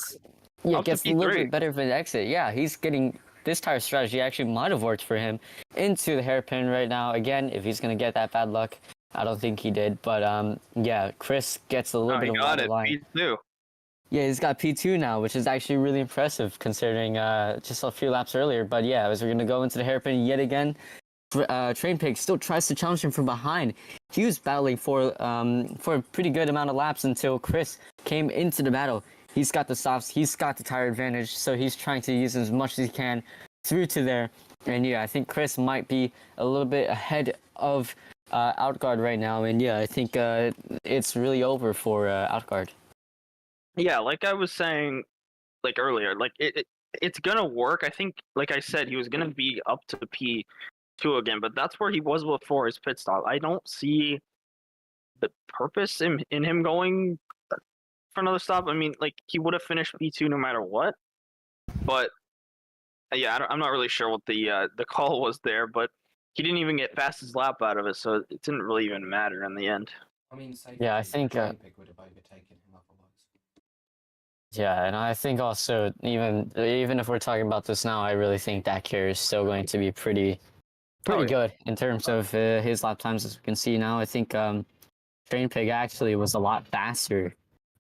Gets a little bit better of an exit. Yeah, he's getting this tire strategy actually might have worked for him into the hairpin right now. Again, if he's gonna get that bad luck, I don't think he did. But yeah, Chris gets a little bit of a line. P2. Yeah, he's got P2 now, which is actually really impressive considering just a few laps earlier. But yeah, as we're going to go into the hairpin yet again, Train Pig still tries to challenge him from behind. He was battling for a pretty good amount of laps until Chris came into the battle. He's got the softs, he's got the tire advantage, so he's trying to use as much as he can through to there. And yeah, I think Chris might be a little bit ahead of Outguard right now. And yeah, I think it's really over for Outguard. Yeah, like I was saying, like earlier, like it's gonna work. I think, like I said, he was gonna be up to P2 again, but that's where he was before his pit stop. I don't see the purpose in him going for another stop. I mean, like he would have finished P2 no matter what. But yeah, I'm not really sure what the call was there, but he didn't even get fastest lap out of it, so it didn't really even matter in the end. I mean, yeah, I think Pig would have overtaken him otherwise. Yeah, and I think also even if we're talking about this now, I really think that care is still going to be pretty good in terms of his lap times. As we can see now, I think Train Pig actually was a lot faster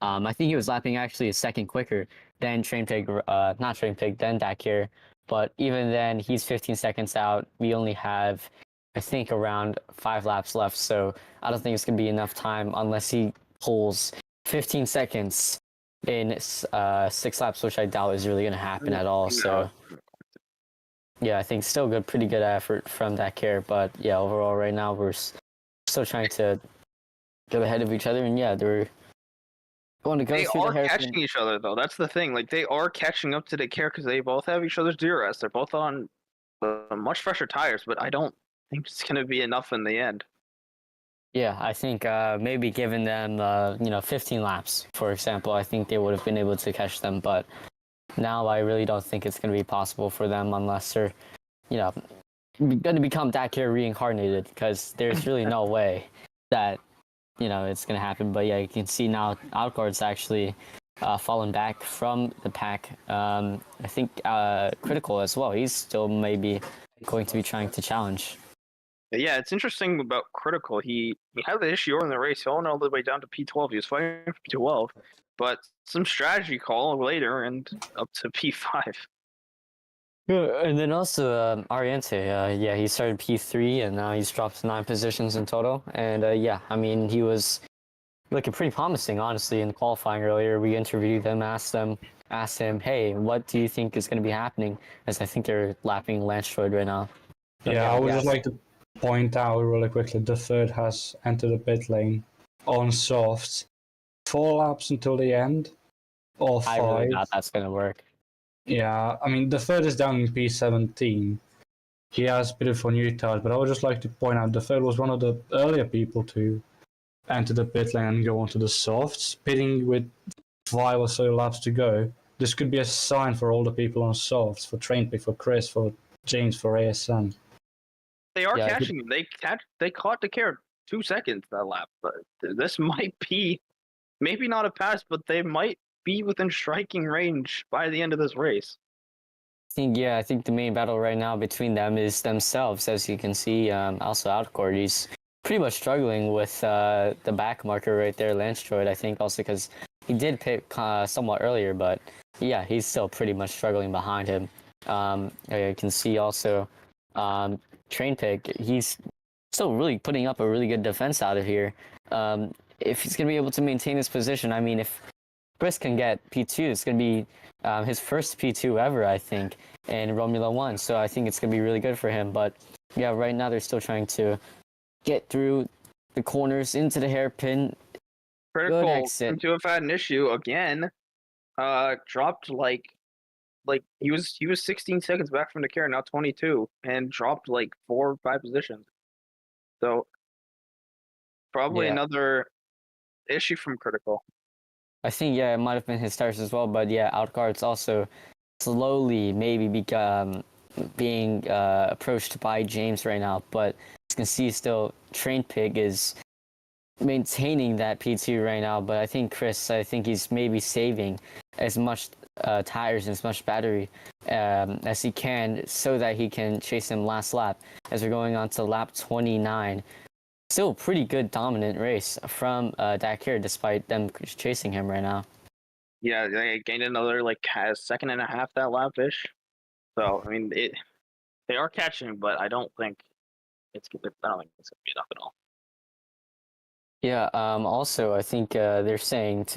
I think he was lapping actually a second quicker than not Train Pig, then Dakir. But even then, he's 15 seconds out. We only have, I think, around 5 laps left. So I don't think it's going to be enough time unless he pulls 15 seconds in 6 laps, which I doubt is really going to happen at all. So yeah, I think still good, pretty good effort from Dakir. But yeah, overall right now we're still trying to get ahead of each other. And yeah, they're going to go They through are the hairpin. catching each other though. That's the thing. Like they are catching up to Dakar because they both have each other's DRS. They're both on much fresher tires, but I don't think it's going to be enough in the end. Yeah, I think maybe giving them 15 laps, for example, I think they would have been able to catch them. But now I really don't think it's going to be possible for them unless they're, going to become Dakar reincarnated, because there's really no way that, it's going to happen. But yeah, you can see now Outguard's actually fallen back from the pack. I think Critical as well. He's still maybe going to be trying to challenge. Yeah, it's interesting about Critical. He had the issue in the race. He went all the way down to P12. He was fighting for P12, but some strategy call later and up to P5. Yeah, and then also Ariente, he started P3 and now he's dropped 9 positions in total. And he was looking pretty promising, honestly, in qualifying earlier. We interviewed him, asked him, hey, what do you think is going to be happening? As I think they're lapping Landstroid right now. Yeah, I would just like to point out really quickly, the third has entered the pit lane on softs. 4 laps until the end, or 5. I really doubt that's going to work. Yeah, I mean, the third is down in P17. He has beautiful new tires, but I would just like to point out the third was one of the earlier people to enter the pit lane and go onto the softs, pitting with 5 or so laps to go. This could be a sign for all the people on softs, for TrainPick, for Chris, for James, for ASM. They are catching him. They caught Dakar 2 seconds that lap, but this might be maybe not a pass, but they might be within striking range by the end of this race. I think the main battle right now between them is themselves. As you can see, also Outcourt, he's pretty much struggling with the back marker right there, Landstroid. I think also because he did pit somewhat earlier, but yeah, he's still pretty much struggling behind him. You can see also TrainPick, he's still really putting up a really good defense out of here. If he's going to be able to maintain his position, I mean, if Chris can get P2, it's going to be his first P2 ever, I think, in Romula One. So I think it's going to be really good for him. But yeah, right now they're still trying to get through the corners into the hairpin. Critical seemed to have had an issue again. Dropped like he was 16 seconds back from Dakar, now 22, and dropped like 4 or 5 positions. So probably another issue from Critical. I think it might have been his tires as well, but Outguard's also slowly maybe being approached by James right now. But you can see still TrainPig is maintaining that P2 right now. But I think he's maybe saving as much tires and as much battery as he can so that he can chase him last lap as we're going on to lap 29. Still a pretty good dominant race from Dakar despite them chasing him right now. Yeah, they gained another a second and a half that lap-ish. So I mean, they are catching, but I don't think it's gonna be enough at all. Yeah. Also, I think they're saying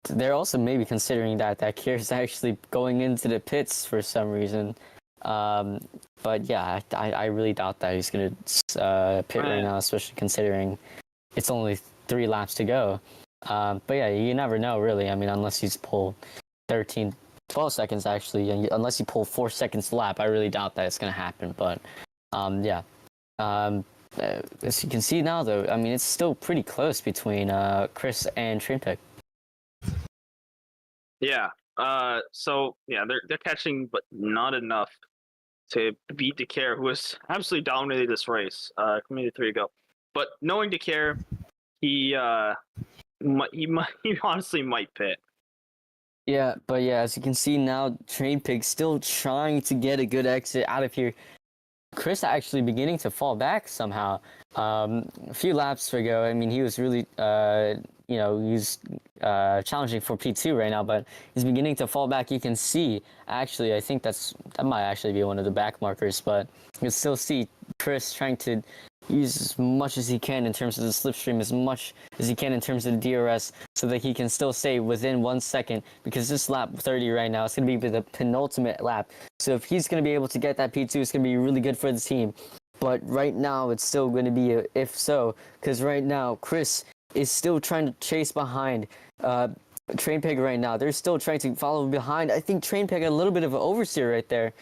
they're also maybe considering that Dakar is actually going into the pits for some reason. But yeah, I really doubt that he's going to pit right now, especially considering it's only 3 laps to go. But yeah, you never know, really. I mean, unless he's pulled 12 seconds, actually, and unless you pull 4 seconds a lap, I really doubt that it's going to happen. But as you can see now, though, I mean, it's still pretty close between Chris and TrainPick. Yeah. So yeah, they're catching, but not enough to beat Dakar, who has absolutely dominated this race. Coming to 3 ago, but knowing Dakar, he honestly might pit. Yeah, but as you can see now, TrainPig still trying to get a good exit out of here. Chris actually beginning to fall back somehow. A few laps ago, I mean, he was really, he's challenging for P2 right now, but he's beginning to fall back. You can see, actually, I think that might actually be one of the back markers, but you can still see Chris trying to use as much as he can in terms of the slipstream, as much as he can in terms of the DRS, so that he can still stay within 1 second, because this lap 30 right now, it's going to be the penultimate lap. So if he's going to be able to get that P2, it's going to be really good for the team. But right now, it's still going to be a if so, because right now, Chris is still trying to chase behind Trainpeg right now. They're still trying to follow behind. I think Trainpeg had a little bit of an oversteer right there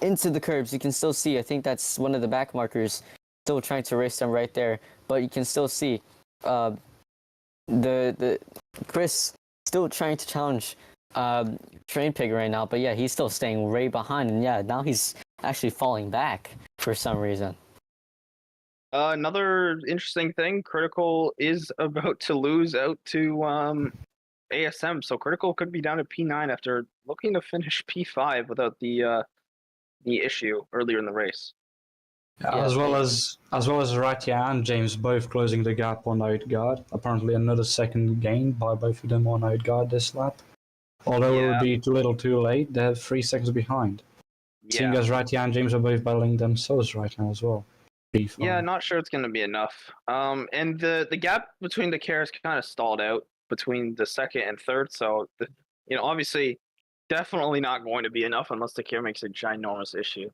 into the curbs. You can still see, I think that's one of the back markers still trying to race them right there. But you can still see the Chris still trying to challenge Trainpeg right now. But yeah, he's still staying way behind. And yeah, now he's actually falling back for some reason. Another interesting thing, Critical is about to lose out to ASM, so Critical could be down to P9 after looking to finish P5 without the issue earlier in the race. As well as Ratia and James both closing the gap on Outguard. Apparently another second gain by both of them on Outguard this lap. Although it would be too little too late, they're 3 seconds behind. Seeing as Ratia and James are both battling themselves right now as well. P5. Yeah, not sure it's going to be enough. And the gap between the cars kind of stalled out between the second and third, so obviously definitely not going to be enough unless the car makes a ginormous issue.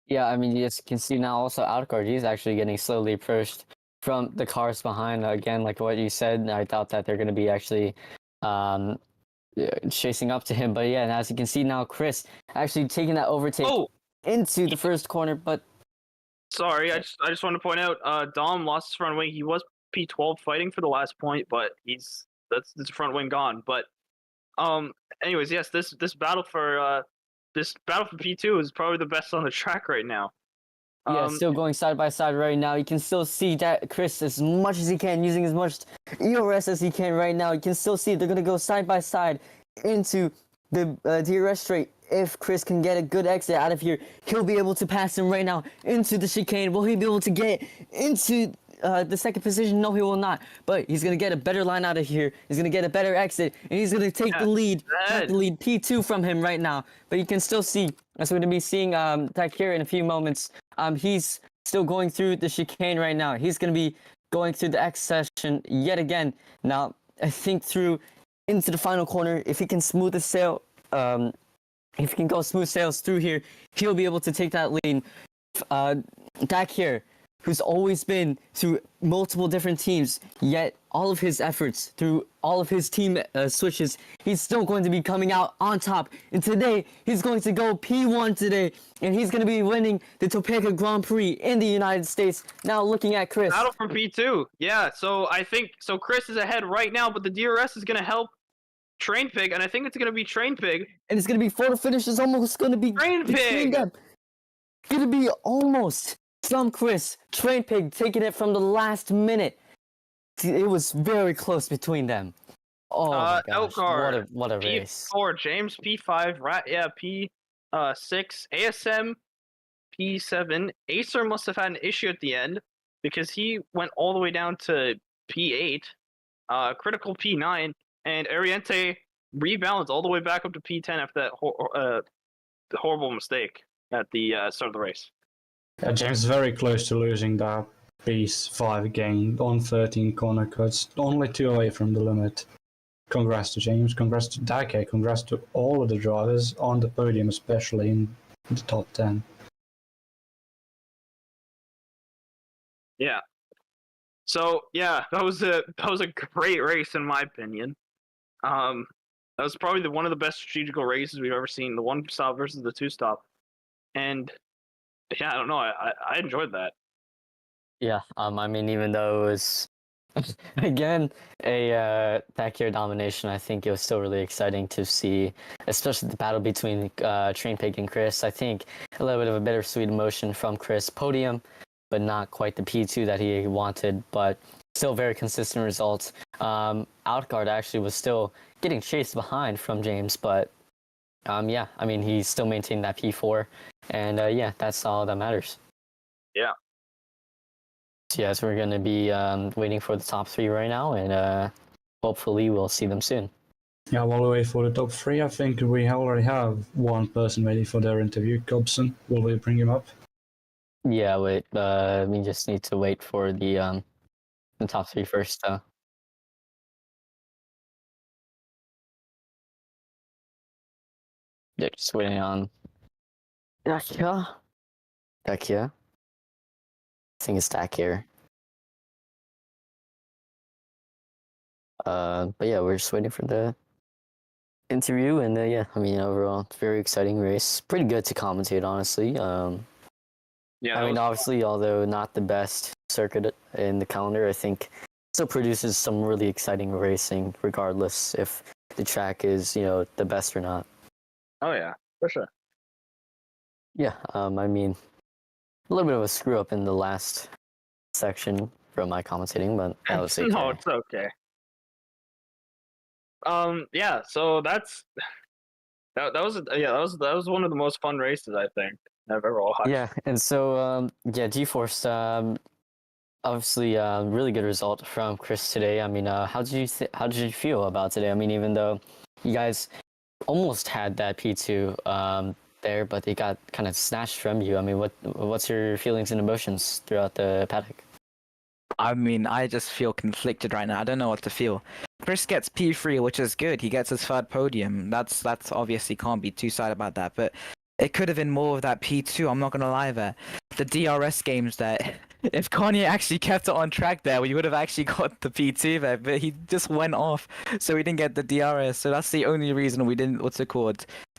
Yeah, I mean, you can see now also Outguard, he's actually getting slowly approached from the cars behind. Again, like what you said, I thought that they're going to be actually chasing up to him. But yeah, and as you can see now, Chris actually taking that overtake into the first corner. But sorry, I just want to point out, Dom lost his front wing. He was P12 fighting for the last point, but that's front wing gone. But anyways, yes, this battle for P2 is probably the best on the track right now. Yeah, still going side by side right now. You can still see that Chris, as much as he can, using as much ERS as he can right now. You can still see they're going to go side by side into the DRS straight. If Chris can get a good exit out of here, he'll be able to pass him right now into the chicane. Will he be able to get into the second position? No, he will not. But he's going to get a better line out of here. He's going to get a better exit. And he's going to take the lead P2 from him right now. But you can still see, as we're going to be seeing Takira in a few moments, he's still going through the chicane right now. He's going to be going through the X section yet again. Now, I think through into the final corner, if he can smooth the sail, if he can go smooth sails through here, he'll be able to take that lead. Takira, who's always been through multiple different teams, yet all of his efforts through all of his team switches, he's still going to be coming out on top. And today, he's going to go P1 today, and he's going to be winning the Topeka Grand Prix in the United States. Now looking at Chris. Battle for P2. Yeah, so I think Chris is ahead right now, but the DRS is going to help Trainpig, and I think it's going to be Trainpig. And it's going to be photo finish is almost going to be Trainpig. Going to be almost from Chris. Trainpig taking it from the last minute. It was very close between them. Oh my gosh, Outguard, what a race. P4, James P5, P6, ASM P7. Acer must have had an issue at the end because he went all the way down to P8, Critical P9, and Ariente rebalanced all the way back up to P10 after that horrible mistake at the start of the race. Yeah, James is very close to losing that P5 gain on 13 corner cuts, only 2 away from the limit. Congrats to James, congrats to Dake, congrats to all of the drivers on the podium, especially in the top 10. Yeah. So yeah, that was a great race in my opinion. That was probably one of the best strategical races we've ever seen. The 1-stop versus the 2-stop, and yeah, I don't know. I enjoyed that. Yeah. I mean, even though it was again a backyard domination, I think it was still really exciting to see, especially the battle between Trainpig and Chris. I think a little bit of a bittersweet emotion from Chris. Podium, but not quite the P2 that he wanted, but still very consistent results. Outguard actually was still getting chased behind from James, but yeah, I mean, he still maintained that P4, and yeah, that's all that matters. Yeah. So yes, we're going to be waiting for the top 3 right now, and hopefully we'll see them soon. Yeah, while we wait for the top three, I think we already have one person ready for their interview. Gobson, will we bring him up? Yeah, wait. We just need to wait for the top three first. Yeah, just waiting on Dakia. Dakia. I think it's Dakia. But yeah, we're just waiting for the interview, and yeah, I mean overall, it's a very exciting race. Pretty good to commentate, honestly. Yeah, I that mean, was obviously, although not the best circuit in the calendar, I think still produces some really exciting racing, regardless if the track is, the best or not. oh yeah, for sure. Yeah, I mean, a little bit of a screw up in the last section from my commentating, but that was okay. No, it's okay. Yeah, so that was one of the most fun races I think I've ever watched. Yeah, and so yeah, G-Force, obviously, really good result from Chris today. I mean, how did you feel about today? I mean, even though you guys almost had that P2 there, but they got kind of snatched from you. I mean, what's your feelings and emotions throughout the paddock? I mean, I just feel conflicted right now. I don't know what to feel. Chris gets P3, which is good. He gets his third podium. That's obviously can't be too sad about that. But it could have been more of that P2. I'm not gonna lie there. The DRS games that if Kanye actually kept it on track there, we would have actually got the P2 there. But he just went off, so we didn't get the DRS. So that's the only reason we didn't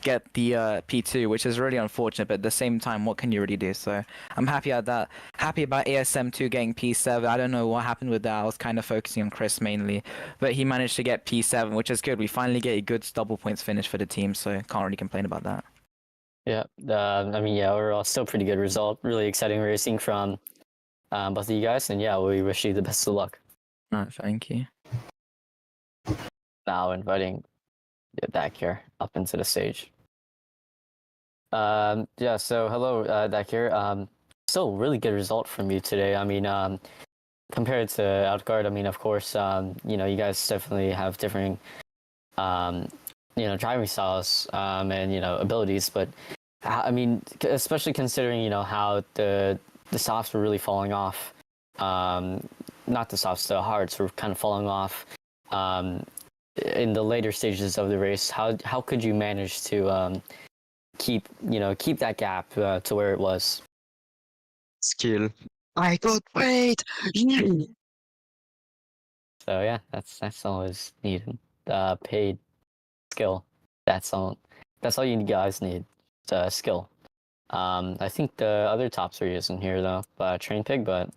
get the P2, which is really unfortunate. But at the same time, what can you really do? So I'm happy at that. Happy about ASM2 getting P7. I don't know what happened with that. I was kind of focusing on Chris mainly, but he managed to get P7, which is good. We finally get a good double points finish for the team, so can't really complain about that. Yeah, I mean, yeah, overall, still pretty good result. Really exciting racing from both of you guys, and yeah, we wish you the best of luck. All right, thank you. Now inviting Dakir up into the stage. Yeah, so hello, Dakir. Still really good result from you today. I mean, compared to Outguard, I mean, of course, you guys definitely have differing, driving styles, and, abilities, but I mean, especially considering, how the softs were really falling off, not the softs, the hards were kind of falling off, in the later stages of the race. How could you manage to, keep that gap to where it was? Skill. I got paid. So yeah, that's always needed. Paid skill. That's all you guys need. Skill. I think the other top three isn't here though. Train Pig, but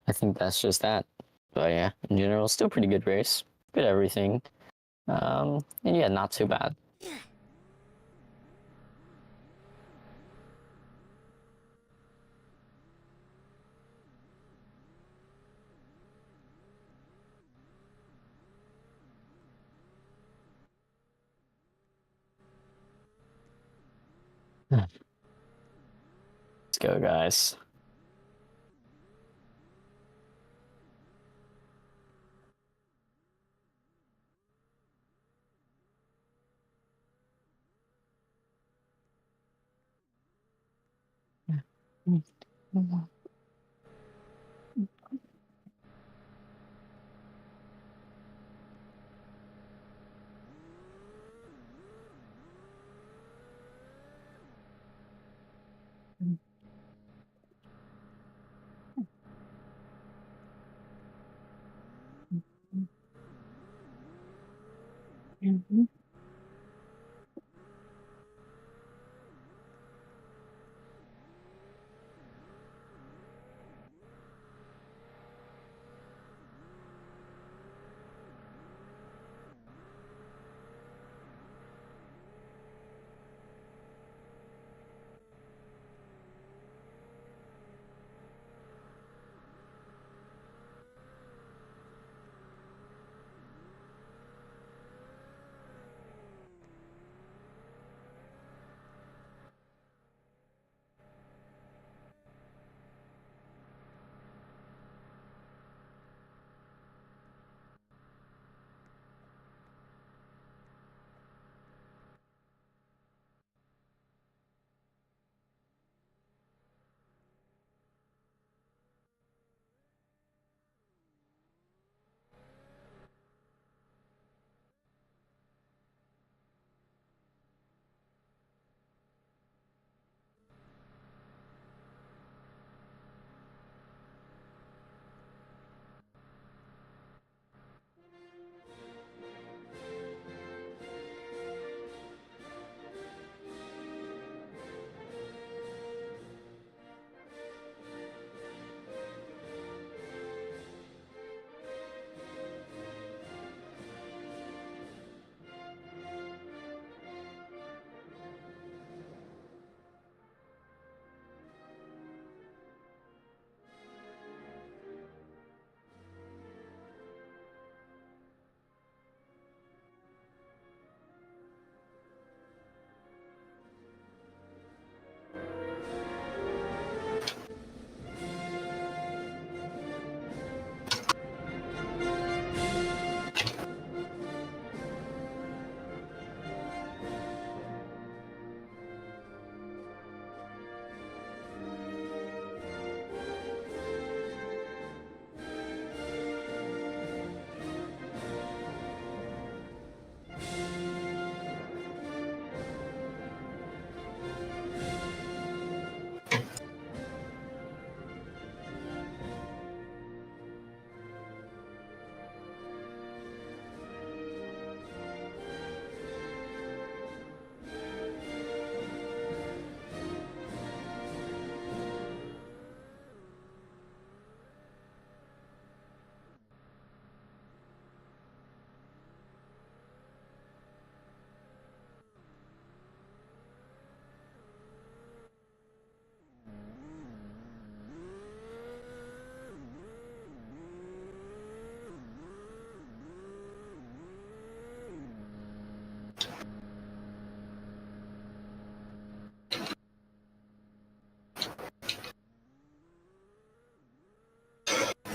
I think that's just that. But yeah, in general, still pretty good race. Good everything. And yeah, not too bad. Let's go, guys.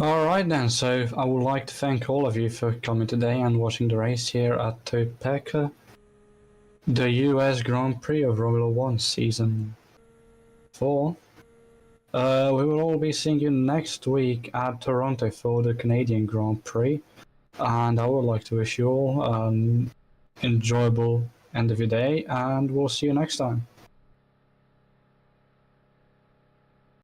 Alright then, so I would like to thank all of you for coming today and watching the race here at Topeka, the US Grand Prix of Romula One Season 4. We will all be seeing you next week at Toronto for the Canadian Grand Prix, and I would like to wish you all an enjoyable end of your day, and we'll see you next time.